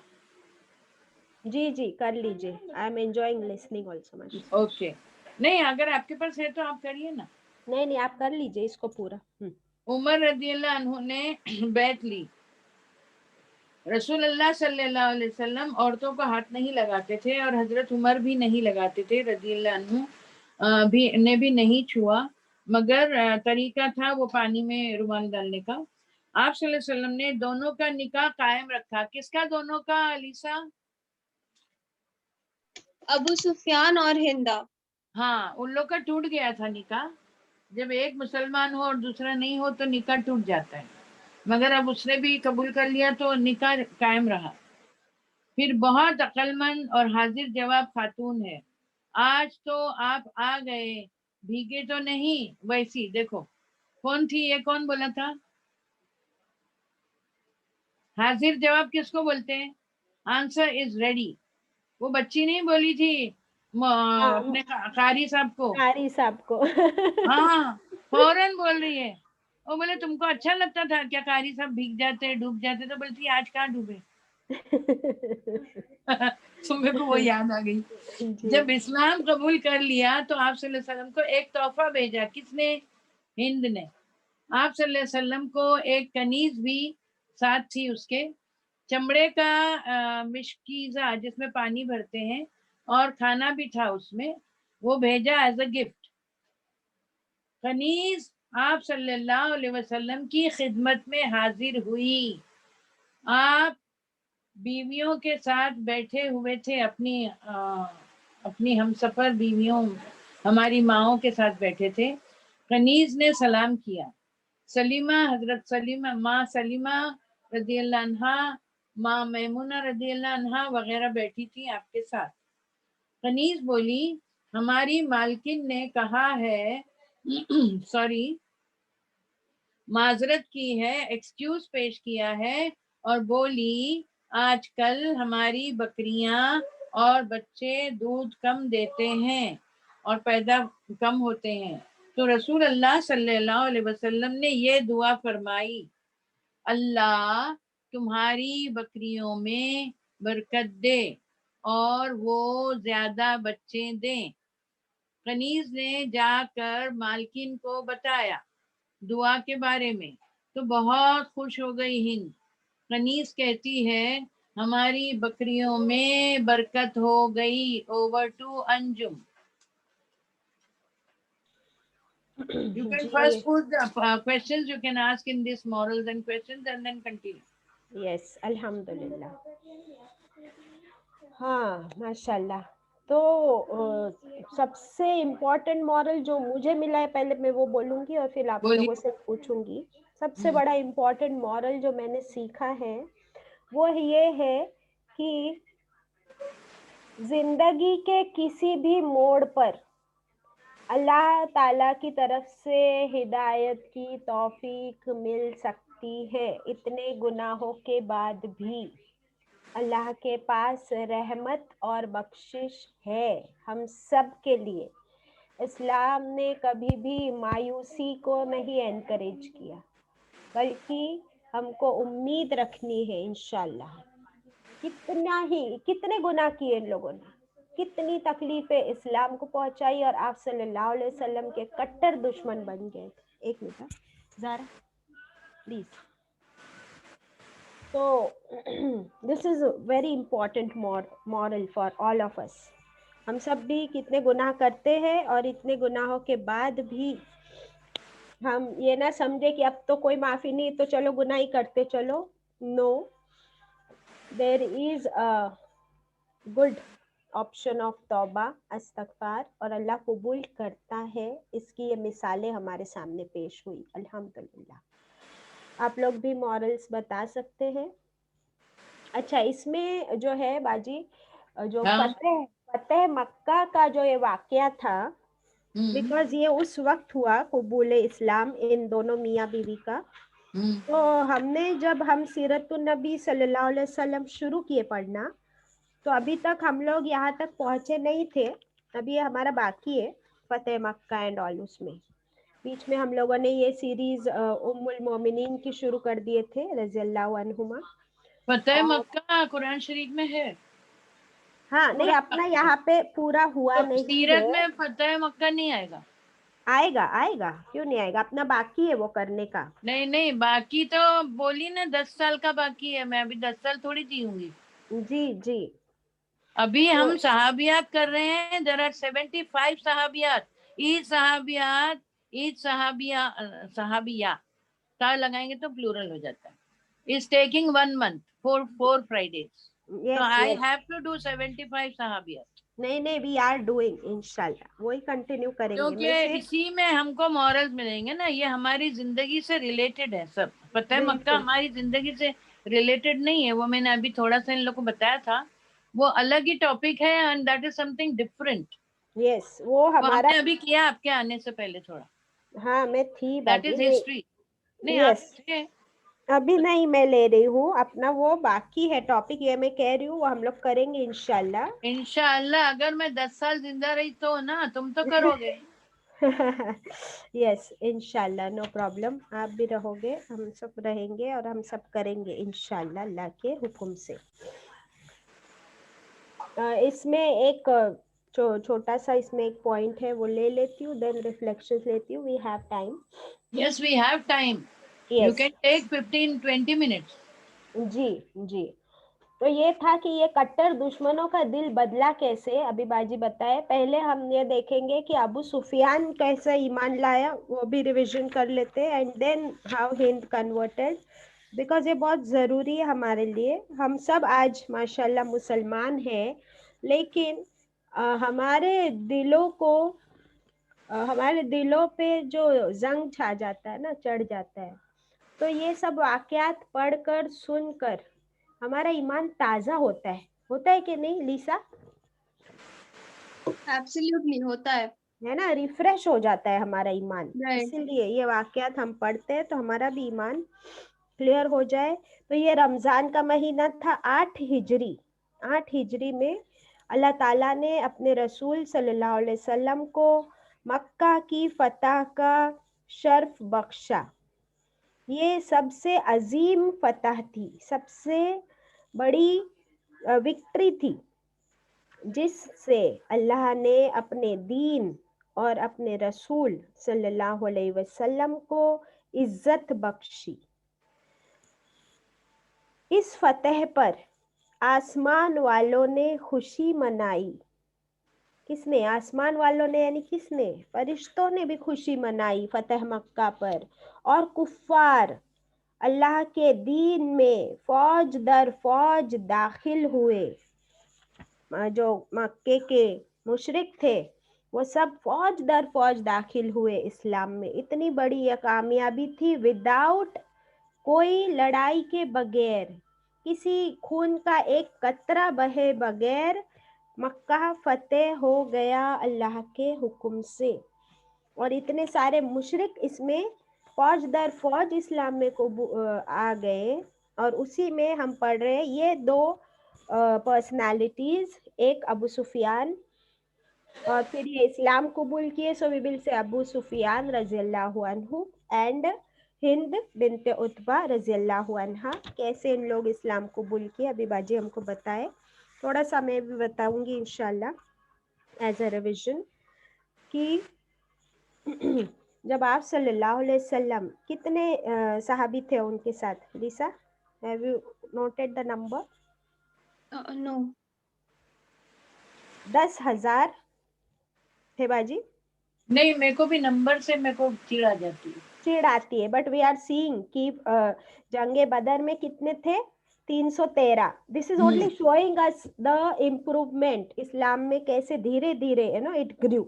जी जी कर लीजिए। I am enjoying listening also माशाल्लाह। ओके। नहीं, अगर आपके पास है तो आप करिए ना। नहीं नहीं, आप कर लीजिए इसको पूरा। उमर रज़ियल्लाहु अन्हु ने बैत ली। रसूलुल्लाह सल्लल्लाहु अलैहि वसल्लम औरतों को हाथ नहीं लगाते थे और हजरत उमर भी नहीं लगाते थे रज़ियल्लाहु अन्हु भी नहीं छुआ, मगर तरीका था वो पानी में रुमाल डालने का। आप सल्लल्लाहु अलैहि वसल्लम ने दोनों का निकाह कायम रखा। किसका दोनों का अलीसा? अबू सुफियान और हिंदा। हाँ, उन लोग का टूट गया था निकाह। जब एक मुसलमान हो और दूसरा नहीं हो तो निकाह टूट जाता है, मगर अब उसने भी कबूल कर लिया तो निकाह कायम रहा। फिर बहुत अक्लमंद और हाजिर जवाब खातून है। आज तो आप आ गए, भीगे तो नहीं? वैसी देखो कौन थी ये, कौन बोला था? हाजिर जवाब किसको बोलते हैं? Answer is ready. वो बच्ची नहीं बोली थी अपने कारी साहब को? कारी साहब को हाँ, फौरन बोल रही है। वो बोले तुमको अच्छा लगता था क्या कारी साहब भीग जाते डूब जाते? तो बोलती आज कहाँ डूबे। तो मेरे को वो याद आ गई। जब इस्लाम कबूल कर लिया तो आप सल्लल्लाहु अलैहि वसल्लम को एक तोहफा भेजा। किसने? हिंद ने। आप सल्लल्लाहु अलैहि वसल्लम को एक कनीज भी साथ थी, उसके चमड़े का मिशकीजा जिसमें पानी भरते हैं, और खाना भी था उसमें, वो भेजा एज अ गिफ्ट। कनीज आप सल्लल्लाहु अलैहि वसल्लम की खिदमत में हाजिर हुई। आप बीवियों के साथ बैठे हुए थे, अपनी हमसफर बीवियों, हमारी माओं के साथ बैठे थे। कनीज ने सलाम किया। सलीमा, हजरत सलीमा, माँ सलीमा रदियल्लाहु अन्हा, माँ मैमुना रदियल्लाहु अन्हा वगैरह बैठी थी आपके साथ। कनीज बोली हमारी मालकिन ने कहा है सॉरी, माजरत की है, एक्सक्यूज पेश किया है, और बोली आजकल हमारी बकरियां और बच्चे दूध कम देते हैं और पैदा कम होते हैं। तो रसूल अल्लाह सल्लल्लाहु अलैहि वसल्लम ने ये दुआ फरमाई, अल्लाह तुम्हारी बकरियों में बरकत दे और वो ज्यादा बच्चे दें। कनीज ने जाकर मालकिन को बताया दुआ के बारे में, तो बहुत खुश हो गई हिंद। कनीज कहती है हमारी बकरियों में बरकत हो गई। Over to Anjum. You can first put the questions you can ask in this morals and questions and then continue. Yes, अल्हम्दुलिल्लाह। हाँ माशाल्लाह। तो सबसे इम्पोर्टेंट मॉरल जो मुझे मिला है, पहले मैं वो बोलूंगी और फिर आप लोगों से पूछूंगी। सबसे बड़ा इम्पोर्टेंट मॉरल जो मैंने सीखा है वो ये है कि जिंदगी के किसी भी मोड़ पर अल्लाह ताला की तरफ से हिदायत की तौफीक मिल सकती है। इतने गुनाहों के बाद भी अल्लाह के पास रहमत और बख्शिश है हम सब के लिए। इस्लाम ने कभी भी मायूसी को नहीं एनकरेज किया, बल्कि हमको उम्मीद रखनी है इंशाल्लाह। कितने गुनाह किए इन लोगों ने, कितनी तकलीफें इस्लाम को पहुंचाई और आप सल्लल्लाहु अलैहि वसल्लम के कट्टर दुश्मन बन गए। एक मिनट ज़ारा please. So this is a very important moral for all of us. हम सब भी कितने गुनाह करते हैं और इतने गुनाहों के बाद भी हम ये ना समझे कि अब तो कोई माफी नहीं तो चलो गुनाह ही करते चलो. No, there is a good option of तौबा, अस्तगफार, और अल्लाह कबूल करता है. इसकी ये मिसालें हमारे सामने पेश हुई, अल्हम्दुलिल्लाह. आप लोग भी मॉरल्स बता सकते हैं. अच्छा, इसमें जो है बाजी, जो हाँ. फतेह मक्का का जो ये वाकया था, बिकॉज ये उस वक्त हुआ कबूल इस्लाम इन दोनों मियाँ बीवी का. तो हमने जब हम सीरतुन नबी सल्लल्लाहु अलैहि वसल्लम शुरू किए पढ़ना, तो अभी तक हम लोग यहाँ तक पहुंचे नहीं थे. अभी ये हमारा बाकी है फतेह मक्का एंड ऑल. उसमें बीच में हम लोगों ने ये सीरीज उम्मुल मोमिनीन की शुरू कर दिए थे रज़ियल्लाहु अन्हुमा. फतेह मक्का कुरान शरीफ में है. हाँ, नहीं अपना यहाँ पे पूरा हुआ तो नहीं सीरत है. में फतेह मक्का नहीं आएगा. आएगा आएगा, क्यों नहीं आएगा, अपना बाकी है वो करने का. नहीं नहीं, बाकी तो बोली ना 10 साल का बाकी है. मैं अभी 10 साल थोड़ी जीऊंगी. जी जी. अभी तो हम सहाबियात कर रहे हैं. देयर आर 75 सहाबियात. ईद सहाबियात, ईद सहाबिया ता लगाएंगे तो प्लूरल हो जाता है. Is taking 1 month, 4 Fridays. So I have to do 75 सहाबियात. नहीं, वी आर डूइंग इंशाल्लाह, वही कंटिन्यू करेंगे. क्योंकि इसी में हमको मॉरल्स मिलेंगे ना. ये हमारी जिंदगी से रिलेटेड है सब. फतेह मक्का हमारी जिंदगी से रिलेटेड नहीं है. वो मैंने अभी थोड़ा सा इन लोगों को बताया था. वो अलग ही टॉपिक है and that is something different. Yes, वो हमारा हमने अभी किया आपके आने से पहले थोड़ा. हाँ, मैं थी दैट इज हिस्ट्री. नहीं आप थे. अभी नहीं, मैं ले रही हूँ अपना, वो बाकी है टॉपिक. ये मैं कह रही हूँ वो हम लोग करेंगे इंशाल्लाह. इंशाल्लाह. अगर मैं 10 साल जिंदा रही तो ना, तुम तो करोगे. यस इंशाल्लाह, नो प्रॉब्लम. आप भी रहोगे, हम सब रहेंगे और हम सब करेंगे इंशाल्लाह अल्लाह के हुक्म से. इसमें एक छोटा सा इसमें एक पॉइंट है, वो ले लेती हूँ, देन रिफ्लेक्शंस लेती हूँ. We have time. Yes we have time. You can take 15-20 minutes. जी जी. तो ये था कि ये कट्टर दुश्मनों का दिल बदला कैसे, अभी बाजी बताए. पहले हम ये देखेंगे कि अबू सुफियान कैसे ईमान लाया, वो भी रिवीजन कर लेते हैं. And then how Hind converted, because ये बहुत ज़रूरी है हमारे लिए. हम सब आज माशाल्लाह मुसलमान हैं, लेकिन हमारे दिलों पे जो जंग छा जाता है ना, चढ़ जाता है. तो ये सब वाकयात पढ़कर सुनकर हमारा ईमान ताजा होता है कि नहीं लीसा? एब्सोल्युटली होता है ना, रिफ्रेश हो जाता है हमारा ईमान. Right. इसीलिए ये वाकयात हम पढ़ते हैं तो हमारा भी ईमान क्लियर हो जाए. तो ये रमजान का महीना था 8 हिजरी में अल्लाह ताला ने अपने रसूल सल्लल्लाहु अलैहि वसल्लम को मक्का की फतह का शर्फ बख्शा. ये सबसे अजीम फतह थी, सबसे बड़ी विक्ट्री थी, जिससे अल्लाह ने अपने दीन और अपने रसूल सल्लल्लाहु अलैहि वसल्लम को इज्जत बख्शी. इस फतह पर आसमान वालों ने खुशी मनाई. किसने? आसमान वालों ने, यानी किसने? फरिश्तों ने भी खुशी मनाई फतह मक्का पर. और कुफ्फार अल्लाह के दीन में फौज दर फौज दाखिल हुए. जो मक्के के मुशरिक थे वो सब फौज दर फौज दाखिल हुए इस्लाम में. इतनी बड़ी यह कामयाबी थी. विदाउट कोई लड़ाई के बगैर, किसी खून का एक कतरा बहे बगैर मक्का फतेह हो गया अल्लाह के हुक्म से. और इतने सारे मुशरिक इसमें फौज दर फौज इस्लाम में को आ गए. और उसी में हम पढ़ रहे हैं ये दो पर्सनालिटीज, एक अबू सुफियान और फिर ये इस्लाम कबूल किए. So we will say Abu Sufiyan रज़ियल्लाहु अन्हु एंड हिंद बिनते उतबा रज़ियल्लाहु अन्हा. कैसे इन लोग इस्लाम कबूल किए अभी बाजी हमको बताए. थोड़ा सा मैं भी बताऊंगी इंशाल्लाह एज अ रिविजन कि जब आप सल्लल्लाहु अलैहि वसल्लम, कितने सहाबी थे उनके साथ Lisa? Have you noted the number? No. 10,000 थे बाजी. नहीं, मेरे को भी नंबर से मेरे को चिढ़ आ जाती है. चिढ़ आती है, बट वी आर सीइंग कि जंगे बदर में कितने थे? 313. This is only showing us the improvement. Islam में कैसे धीरे धीरे इट ग्रू.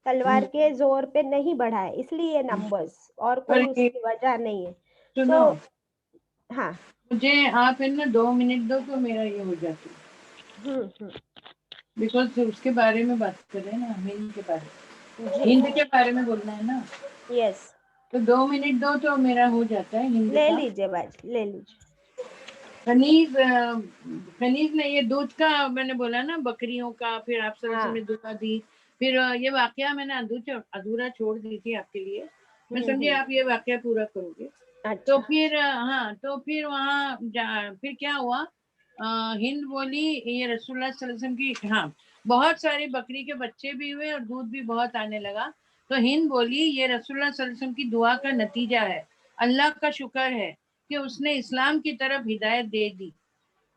तलवार के जोर पे नहीं बढ़ा है, इसलिए नंबर्स, और कोई उसकी वजह नहीं है. सुनो, हाँ, मुझे आप है ना 2 मिनट दो तो मेरा ये हो जाती है. बिकॉज उसके बारे में बात कर रहे हैं ना, हिंद के बारे में, हिंद के बारे में बोलना है ना. यस, तो 2 मिनट दो तो मेरा हो जाता है हिंदी ले का. लीजिए बाजी, ले लीजिए. खनीज ने ये दूध का मैंने बोला ना, बकरियों का, फिर आप सब ने दुआ दी, फिर ये वाकया मैंने अधूरा छोड़ दी थी आपके लिए. मैं समझी आप ये वाकया पूरा करोगे. तो फिर हाँ, तो फिर वहाँ फिर क्या हुआ, हिंद बोली ये रसूलुल्लाह सल्लल्लाहु अलैहि वसल्लम की, हाँ, बहुत सारी बकरी के बच्चे भी हुए और दूध भी बहुत आने लगा. तो हिंद बोली ये रसूलुल्लाह सल्लल्लाहु अलैहि वसल्लम की दुआ का नतीजा है, अल्लाह का शुक्र है कि उसने इस्लाम की तरफ हिदायत दे दी.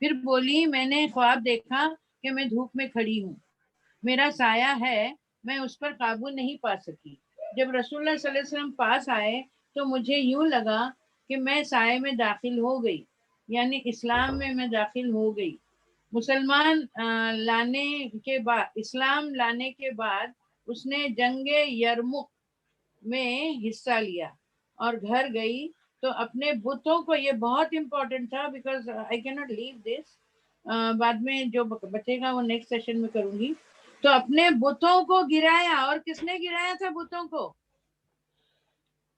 फिर बोली मैंने ख्वाब देखा कि मैं धूप में खड़ी हूँ, मेरा साया है, मैं उस पर काबू नहीं पा सकी. जब रसूलुल्लाह सल्लल्लाहु अलैहि वसल्लम पास आए तो मुझे यूं लगा कि मैं साये में दाखिल हो गई, यानी इस्लाम में मैं दाखिल हो गई. मुसलमान लाने के बाद, इस्लाम लाने के बाद उसने जंगे यरमुक में हिस्सा लिया और घर गई तो अपने बुतों को, ये बहुत इंपॉर्टेंट था because I can not leave this, बाद में जो बचेगा वो नेक्स्ट सेशन में करूंगी. तो अपने बुतों को गिराया. और किसने गिराया था बुतों को?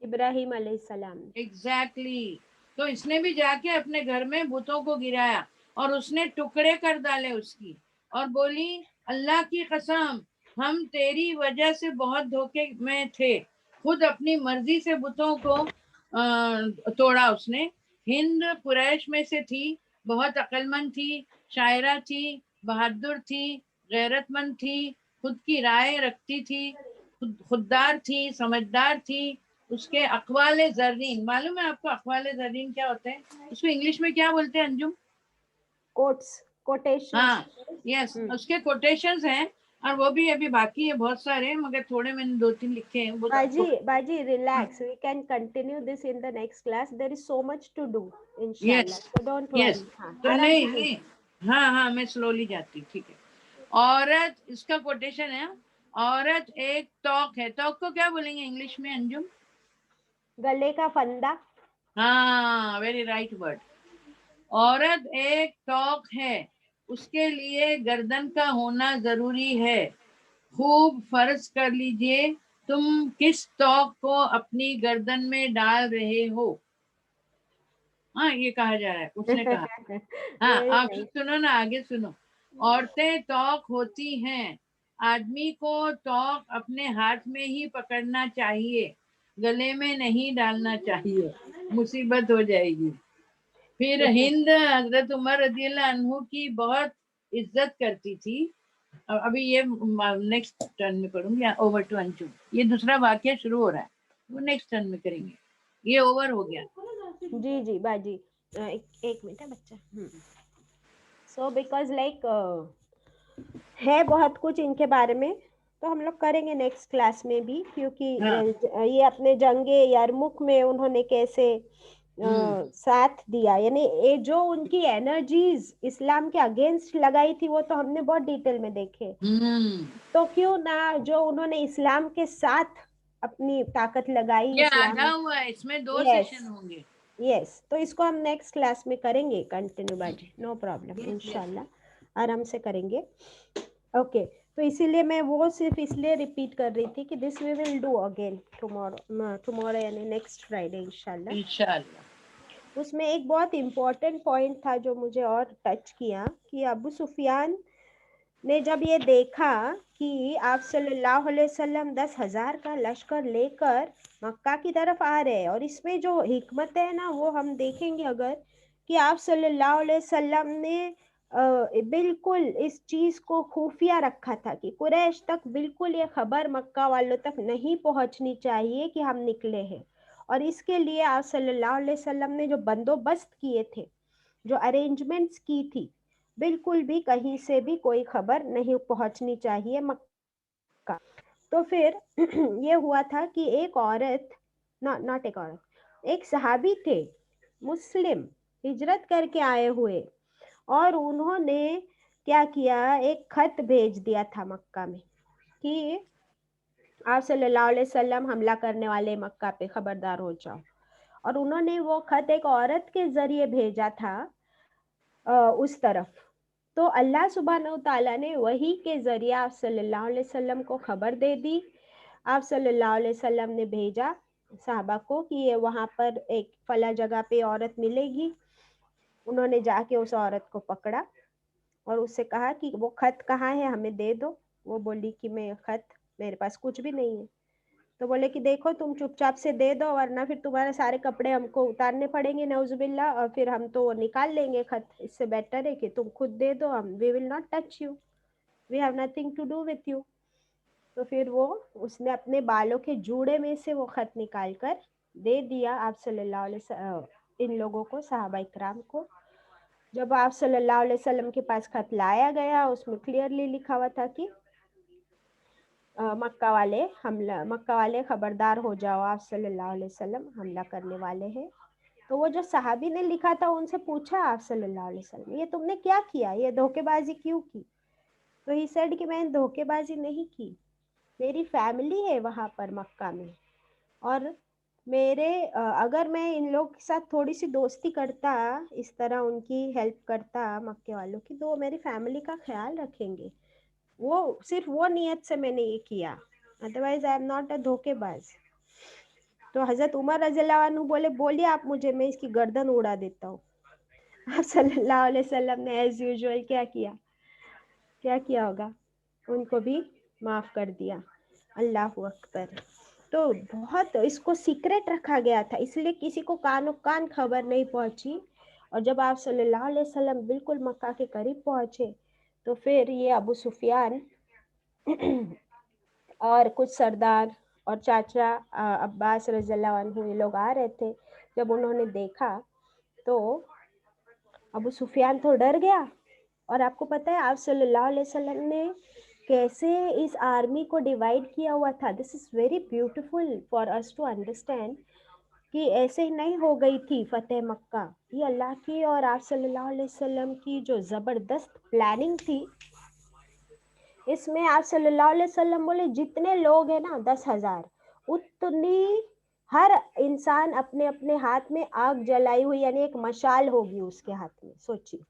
इब्राहिम अलैहिस्सलाम. एग्जैक्टली. तो इसने भी जाके अपने घर में बुतों को गिराया और उसने टुकड़े कर डाले उसकी, और बोली अल्लाह की कसम हम तेरी वजह से बहुत धोखे में थे. खुद अपनी मर्जी से बुतों को तोड़ा उसने. हिंद कुरैश में से थी, बहुत अक्लमंद थी, शायरा थी, बहादुर थी, गैरतमंद थी, खुद की राय रखती थी, खुददार थी, समझदार थी. उसके अक़वाले ज़र्रीन, मालूम है आपको अक़वाले ज़र्रीन क्या होते हैं? उसको इंग्लिश में क्या बोलते हैं अंजुम? Quotes, quotation. हाँ, यस, उसके कोटेशंस हैं और वो भी अभी बाकी है बहुत सारे, मगर थोड़े मैंने 2-3 लिखे हैं. बाजी relax, we can continue this in the next class. There is so much to do inshallah, so don't worry. तो नहीं, हाँ, मैं स्लोली जाती. ठीक है. औरत, इसका कोटेशन है, औरत एक तौक है. तौक को क्या बोलेंगे इंग्लिश में अंजुम? गले का फंदा. हाँ, वेरी राइट वर्ड. औरत एक तौक है, उसके लिए गर्दन का होना जरूरी है. खूब फर्ज कर लीजिए तुम किस तौक को अपनी गर्दन में डाल रहे हो. हाँ, ये कहा जा रहा है, उसने कहा. हाँ, आप सुनो ना, आगे सुनो. औरतें तौक होती हैं, आदमी को तौक अपने हाथ में ही पकड़ना चाहिए, गले में नहीं डालना चाहिए, मुसीबत हो जाएगी. फिर हिंद हजरत उमर रज़ियल्लाहु अन्हु की बहुत इज्जत करती थी. अभी ये नेक्स्ट टर्न में करूंगी. Over to Anjum. ये दूसरा वाक्य शुरू हो रहा है, वो नेक्स्ट टर्न में करेंगे. ये ओवर हो गया. जी बाजी, एक मिनट है बच्चा. सो बिकॉज लाइक है बहुत कुछ इनके बारे में, तो हम लोग करेंगे नेक्स्ट क्लास में भी, क्योंकि ये अपने जंगे यरमुक में उन्होंने कैसे साथ दिया, यानी ये जो उनकी एनर्जीज इस्लाम के अगेंस्ट लगाई थी वो तो हमने बहुत डिटेल में देखे. तो क्यों ना जो उन्होंने इस्लाम के साथ अपनी ताकत लगाई, ये आधा हुआ है, इसमें 2 सेशन होंगे. यस, तो इसको हम नेक्स्ट क्लास में करेंगे कंटिन्यू बाजी. नो प्रॉब्लम, इंशाल्लाह आराम से करेंगे. ओके, तो इसीलिए मैं वो सिर्फ इसलिए रिपीट कर रही थी कि this we will do again tomorrow यानी नेक्स्ट फ्राइडे इंशाल्लाह. उसमें एक बहुत इम्पोर्टेंट पॉइंट था जो मुझे और टच किया, कि अबू सुफियान ने जब ये देखा कि आप सल्लल्लाहु अलैहि वसल्लम 10,000 का लश्कर लेकर मक्का की तरफ आ रहे हैं, और इसमें जो हिकमत है ना वो हम देखेंगे अगर, कि आप सल्लल्लाहु अलैहि वसल्लम ने बिल्कुल इस चीज को खुफिया रखा था कि कुरैश तक बिल्कुल ये खबर मक्का वालों तक नहीं पहुंचनी चाहिए कि हम निकले हैं. और इसके लिए आप सल्लल्लाहु अलैहि वसल्लम ने जो बंदोबस्त किए थे जो अरेंजमेंट्स की थी, बिल्कुल भी कहीं से भी कोई खबर नहीं पहुंचनी चाहिए मक्का। तो फिर ये हुआ था कि एक औरत, नॉट एक औरत, एक सहाबी थे, मुस्लिम, हिजरत करके आए हुए, और उन्होंने क्या किया, एक खत भेज दिया था मक्का में कि आप सल्लल्लाहु अलैहि वसल्लम हमला करने वाले मक्का पे, खबरदार हो जाओ। और उन्होंने वो खत एक औरत के जरिए भेजा था उस तरफ। तो अल्लाह सुब्हानहू ताला ने वही के जरिए आप सल्लल्लाहु अलैहि वसल्लम को खबर दे दी। आप सल्लल्लाहु अलैहि वसल्लम ने भेजा साहबा को कि ये वहां पर एक फला जगह पे औरत मिलेगी। उन्होंने जाके उस औरत को पकड़ा और उससे कहा कि वो खत कहाँ है, हमें दे दो। वो बोली कि मैं खत, मेरे पास कुछ भी नहीं है। तो बोले कि देखो तुम चुपचाप से दे दो, वरना फिर तुम्हारे सारे कपड़े हमको उतारने पड़ेंगे नौजुबिल्ला, और फिर हम तो निकाल लेंगे खत। इससे बेटर है कि तुम खुद दे दो, हम we will not touch you, we have nothing to do with you. तो फिर वो, उसने अपने बालों के जूड़े में से वो खत निकाल कर दे दिया आप सल्लल्लाहु अलैहि वसल्लम, इन लोगों को, सहाबा इकराम को। जब आप सल्लल्लाहु अलैहि वसल्लम के पास खत लाया गया, उसमें क्लियरली लिखा हुआ था कि मक्का वाले खबरदार हो जाओ, आप सल्लल्लाहु अलैहि वसल्लम हमला करने वाले हैं। तो वो जो सहाबी ने लिखा था, उनसे पूछा आप सल्लल्लाहु अलैहि वसल्लम, ये तुमने क्या किया, ये धोखेबाजी क्यों की? तो ही सेड कि मैंने धोखेबाजी नहीं की, मेरी फैमिली है वहां पर मक्का में, और अगर मैं इन लोग के साथ थोड़ी सी दोस्ती करता, इस तरह उनकी हेल्प करता मक्के वालों की, तो वो मेरी फैमिली का ख्याल रखेंगे। वो सिर्फ वो नियत से मैंने ये किया, otherwise I am not a धोखेबाज। तो हजरत उमर रज़ियल्लाहु अन्हु बोले, बोलिए आप मुझे, मैं इसकी गर्दन उड़ा देता हूँ। आप सल्लल्लाहु अलैहि वसल्लम ने एज यूजुअल क्या किया होगा, उनको भी माफ कर दिया। अल्लाहु अकबर। तो बहुत इसको सीक्रेट रखा गया था, इसलिए किसी को कानो कान खबर नहीं पहुंची। और जब आप सल्लल्लाहु अलैहि वसल्लम बिल्कुल मक्का के करीब पहुंचे, तो फिर ये अबू सुफियान और कुछ सरदार और चाचा अब्बास रज़ियल्लाहु अन्हु, ये लोग आ रहे थे। जब उन्होंने देखा तो अबू सुफियान तो डर गया। और आपको पता है आप सल्लल्लाहु अलैहि वसल्लम ने कैसे इस आर्मी को डिवाइड किया हुआ था। This is very beautiful for us to understand कि ऐसे ही नहीं हो गई थी फतेह मक्का। ये अल्लाह की और आप सल्लल्लाहु अलैहि वसल्लम की जो ज़बरदस्त प्लानिंग थी। इसमें आप सल्लल्लाहु अलैहि वसल्लम बोले, जितने लोग हैं ना 10,000, उतनी हर इंसान अपने अपने हाथ में आग जलाई हुई, यानी एक मशाल होगी उसके हाथ में, सोचिए।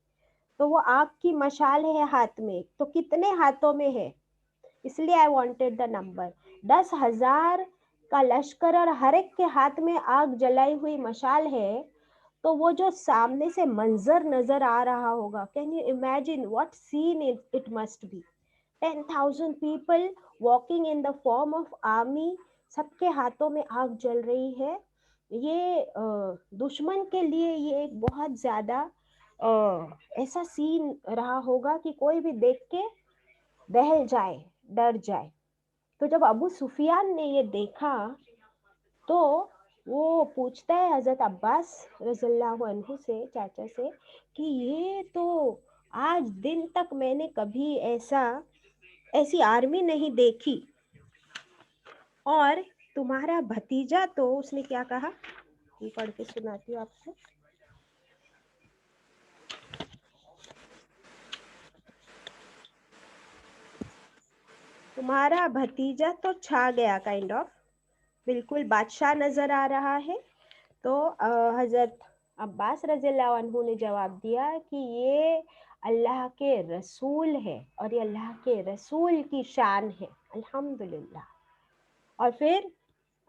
तो वो आग की मशाल है हाथ में, तो कितने हाथों में है, इसलिए आई वांटेड द नंबर। 10,000 का लश्कर और हर एक के हाथ में आग जलाई हुई मशाल है। तो वो जो सामने से मंजर नजर आ रहा होगा, can you imagine what seen it must be. 10,000 people walking in the form of army, सबके हाथों में आग जल रही है। ये दुश्मन के लिए ये एक बहुत ज्यादा ऐसा सीन रहा होगा कि कोई भी देख के दहल जाए, डर जाए। तो जब अबू सुफियान ने ये देखा, तो वो पूछता है हजरत अब्बास रज़ियल्लाहु अन्हु से, चाचा से, कि ये तो आज दिन तक मैंने कभी ऐसी आर्मी नहीं देखी, और तुम्हारा भतीजा तो, उसने क्या कहा, ये पढ़ के सुनाती हूँ आपको। तुम्हारा भतीजा तो छा गया, काइंड ऑफ, बिल्कुल बादशाह नजर आ रहा है। तो हजरत अब्बास रज़ियल्लाहु अन्हु ने जवाब दिया कि ये अल्लाह के रसूल है, और ये अल्लाह के रसूल की शान है, अल्हम्दुलिल्लाह। और फिर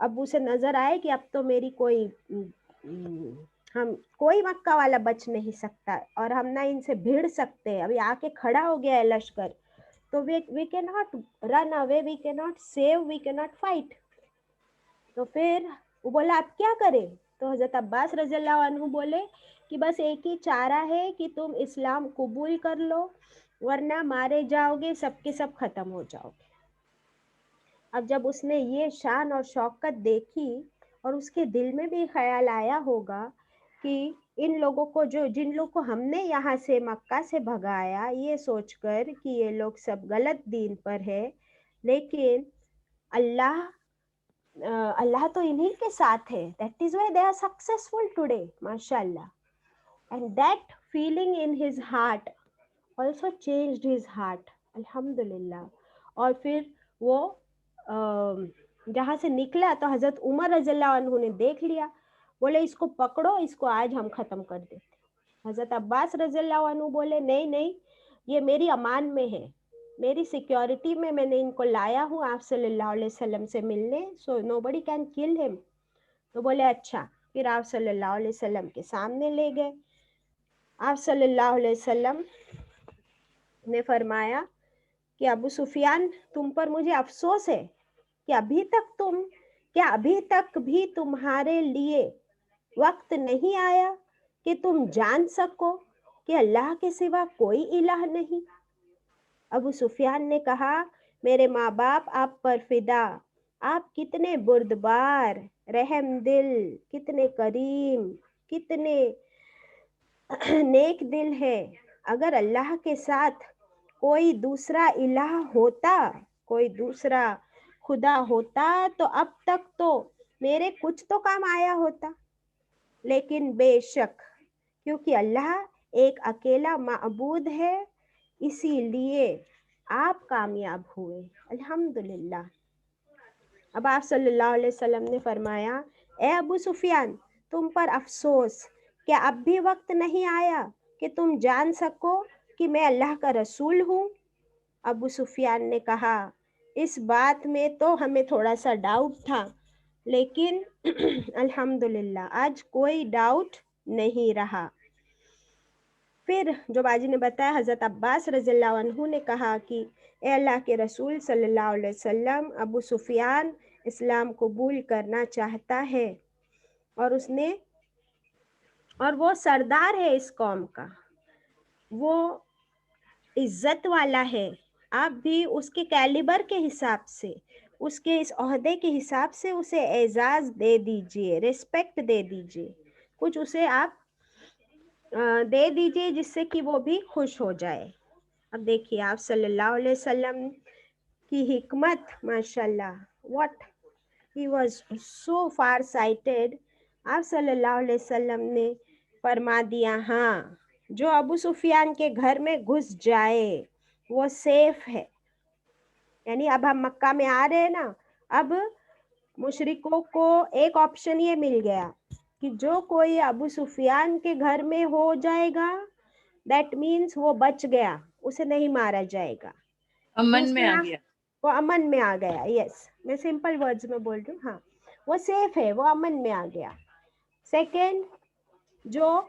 अब उसे नजर आए कि अब तो मेरी कोई मक्का वाला बच नहीं सकता, और हम ना इनसे भिड़ सकते हैं। अभी आके खड़ा हो गया है लश्कर, तो we can not run away, we can not save, we can not fight. तो फिर वो बोला आप क्या करें? तो हजरत अब्बास रज़ियल्लाहु अन्हु बोले कि बस एक ही चारा है कि तुम इस्लाम कबूल कर लो, वरना मारे जाओगे, सबके सब खत्म हो जाओगे। अब जब उसने ये शान और शौकत देखी, और उसके दिल में भी ख्याल आया होगा कि इन लोगों को जिन लोग को हमने यहाँ से मक्का से भगाया, ये सोचकर कि ये लोग सब गलत दीन पर है, लेकिन अल्लाह तो इन्हीं के साथ है. That is why they are successful today, mashallah. And that feeling in his heart also changed his heart, alhamdulillah. और फिर वो जहाँ से निकला तो हजरत उमर रज़ियल्लाहु अन्हु ने देख लिया, बोले इसको पकड़ो, इसको आज हम खत्म कर देते. हजरत अब्बास रज़ियल्लाहु अन्हु बोले नहीं नहीं, ये मेरी अमान में है, मेरी सिक्योरिटी में मैंने इनको लाया हूँ आप सल्लल्लाहु अलैहि वसल्लम से मिलने, so nobody can kill him. तो बोले अच्छा. फिर आप सल्लल्लाहु अलैहि वसल्लम के सामने ले गए. आप सल्लल्लाहु अलैहि वसल्लम ने फरमाया कि अबू सुफियान, तुम पर मुझे अफसोस है कि अभी तक भी तुम्हारे लिए वक्त नहीं आया कि तुम जान सको कि अल्लाह के सिवा कोई इलाह नहीं. अबू सुफियान ने कहा, मेरे माँ बाप आप पर फिदा, आप कितने बुर्दबार, रहम दिल, कितने करीम, कितने नेक दिल है. अगर अल्लाह के साथ कोई दूसरा इलाह होता, कोई दूसरा खुदा होता तो अब तक तो मेरे कुछ तो काम आया होता, लेकिन बेशक क्योंकि अल्लाह एक अकेला माबूद है, इसीलिए आप कामयाब हुए, अल्हम्दुलिल्लाह. अब आप सल्लल्लाहु अलैहि वसल्लम ने फरमाया, ए अबू सुफियान, तुम पर अफसोस, क्या अब भी वक्त नहीं आया कि तुम जान सको कि मैं अल्लाह का रसूल हूँ. अबू सुफियान ने कहा, इस बात में तो हमें थोड़ा सा डाउट था, लेकिन अल्हम्दुलिल्लाह आज कोई डाउट नहीं रहा. फिर जो बाजी ने बताया, हज़रत अब्बास रज़ियल्लाहु अन्हु ने कहा कि ए अल्लाह के रसूल सल्लल्लाहु अलैहि वसल्लम, अबू सुफियान इस्लाम कबूल करना चाहता है और वो सरदार है इस कौम का, वो इज्जत वाला है. आप भी उसके कैलिबर के हिसाब से, उसके इस ओहदे के हिसाब से उसे एजाज दे दीजिए, रिस्पेक्ट दे दीजिए, कुछ उसे आप दे दीजिए जिससे कि वो भी खुश हो जाए. अब देखिए आप सल्लल्लाहु अलैहि वसल्लम की हिकमत, माशाल्लाह, what he was so far sighted. आप सल्लल्लाहु अलैहि वसल्लम ने फरमा दिया, हाँ जो अबू सुफियान के घर में घुस जाए वो सेफ है. यानी अब हम मक्का में आ रहे हैं ना, अब मुशरिकों को एक ऑप्शन ये मिल गया कि जो कोई अबू सुफियान के घर में हो जाएगा, दैट मीन्स वो बच गया, उसे नहीं मारा जाएगा, अमन में आ गया, वो अमन में आ गया. यस, मैं सिंपल वर्ड्स में बोल रही हूँ. हाँ, वो सेफ है, वो अमन में आ गया. सेकेंड, जो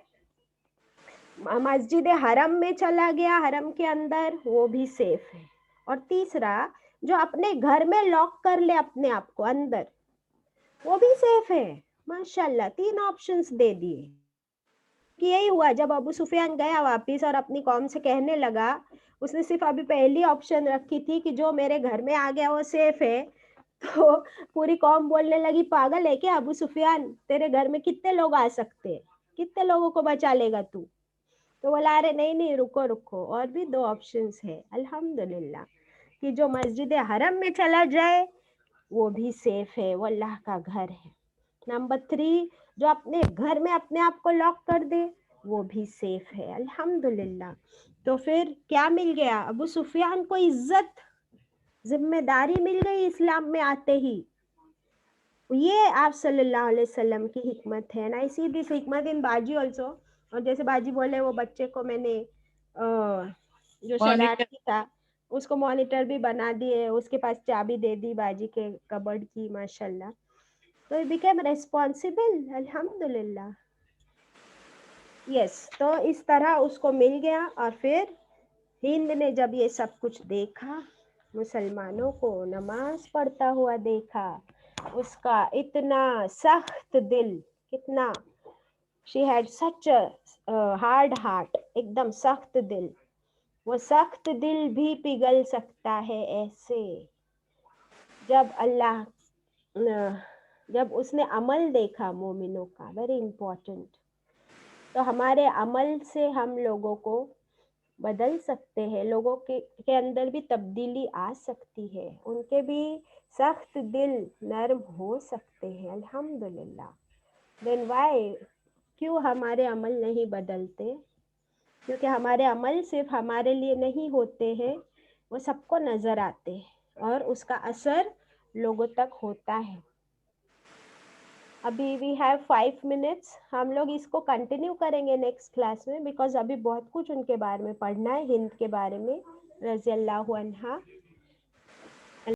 मस्जिद हरम में चला गया, हरम के अंदर, वो भी सेफ है. और तीसरा, जो अपने घर में लॉक कर ले अपने आप को अंदर, वो भी सेफ है. माशाल्लाह, 3 ऑप्शंस दे दिए. कि यही हुआ जब अबू सुफियान गया वापिस और अपनी कौम से कहने लगा, उसने सिर्फ अभी पहली ऑप्शन रखी थी कि जो मेरे घर में आ गया वो सेफ है, तो पूरी कौम बोलने लगी, पागल है क्या अबू सुफियान, तेरे घर में कितने लोग आ सकते हैं, कितने लोगों को बचा लेगा तू. तो बोला, अरे नहीं नहीं, रुको रुको, और भी 2 ऑप्शंस है. अल्हम्दुलिल्लाह कि जो मस्जिद हरम में चला जाए वो भी सेफ है, वो अल्लाह का घर है. नंबर 3, जो अपने घर में अपने आप को लॉक कर दे वो भी सेफ है. अल्हम्दुलिल्लाह. तो फिर क्या मिल गया, अबू सुफियान को इज्जत, जिम्मेदारी मिल गई इस्लाम में आते ही. ये आप सल्लल्लाहु अलैहि वसल्लम की हिकमत है ना. इसी दिस हिकमत इन बाजी ऑल्सो. और जैसे बाजी बोले, वो बच्चे को मैंने जो शरारती था उसको मॉनिटर भी बना दिए, उसके पास चाबी दे दी बाजी के कबर्ड की, माशाल्लाह. तो it became responsible, अल्हम्दुलिल्लाह. यस, तो इस तरह उसको मिल गया. और फिर हिंद ने जब ये सब कुछ देखा, मुसलमानों को नमाज पढ़ता हुआ देखा, उसका इतना सख्त दिल, कितना, she had such a hard heart, एकदम सख्त दिल. वो सख्त दिल भी पिघल सकता है ऐसे, जब उसने अमल देखा मोमिनों का. Very important. तो हमारे अमल से हम लोगों को बदल सकते हैं, लोगों के अंदर भी तब्दीली आ सकती है, उनके भी सख्त दिल नरम हो सकते हैं, अल्हम्दुलिल्लाह। देन वाई, क्यों हमारे अमल नहीं बदलते? क्योंकि हमारे अमल सिर्फ हमारे लिए नहीं होते हैं, वो सबको नजर आते हैं और उसका असर लोगों तक होता है। अभी वी हैव 5 मिनट्स, हम लोग इसको कंटिन्यू करेंगे नेक्स्ट क्लास में, बिकॉज अभी बहुत कुछ उनके बारे में पढ़ना है, हिंद के बारे में, रज़ी अल्लाहु अन्हा।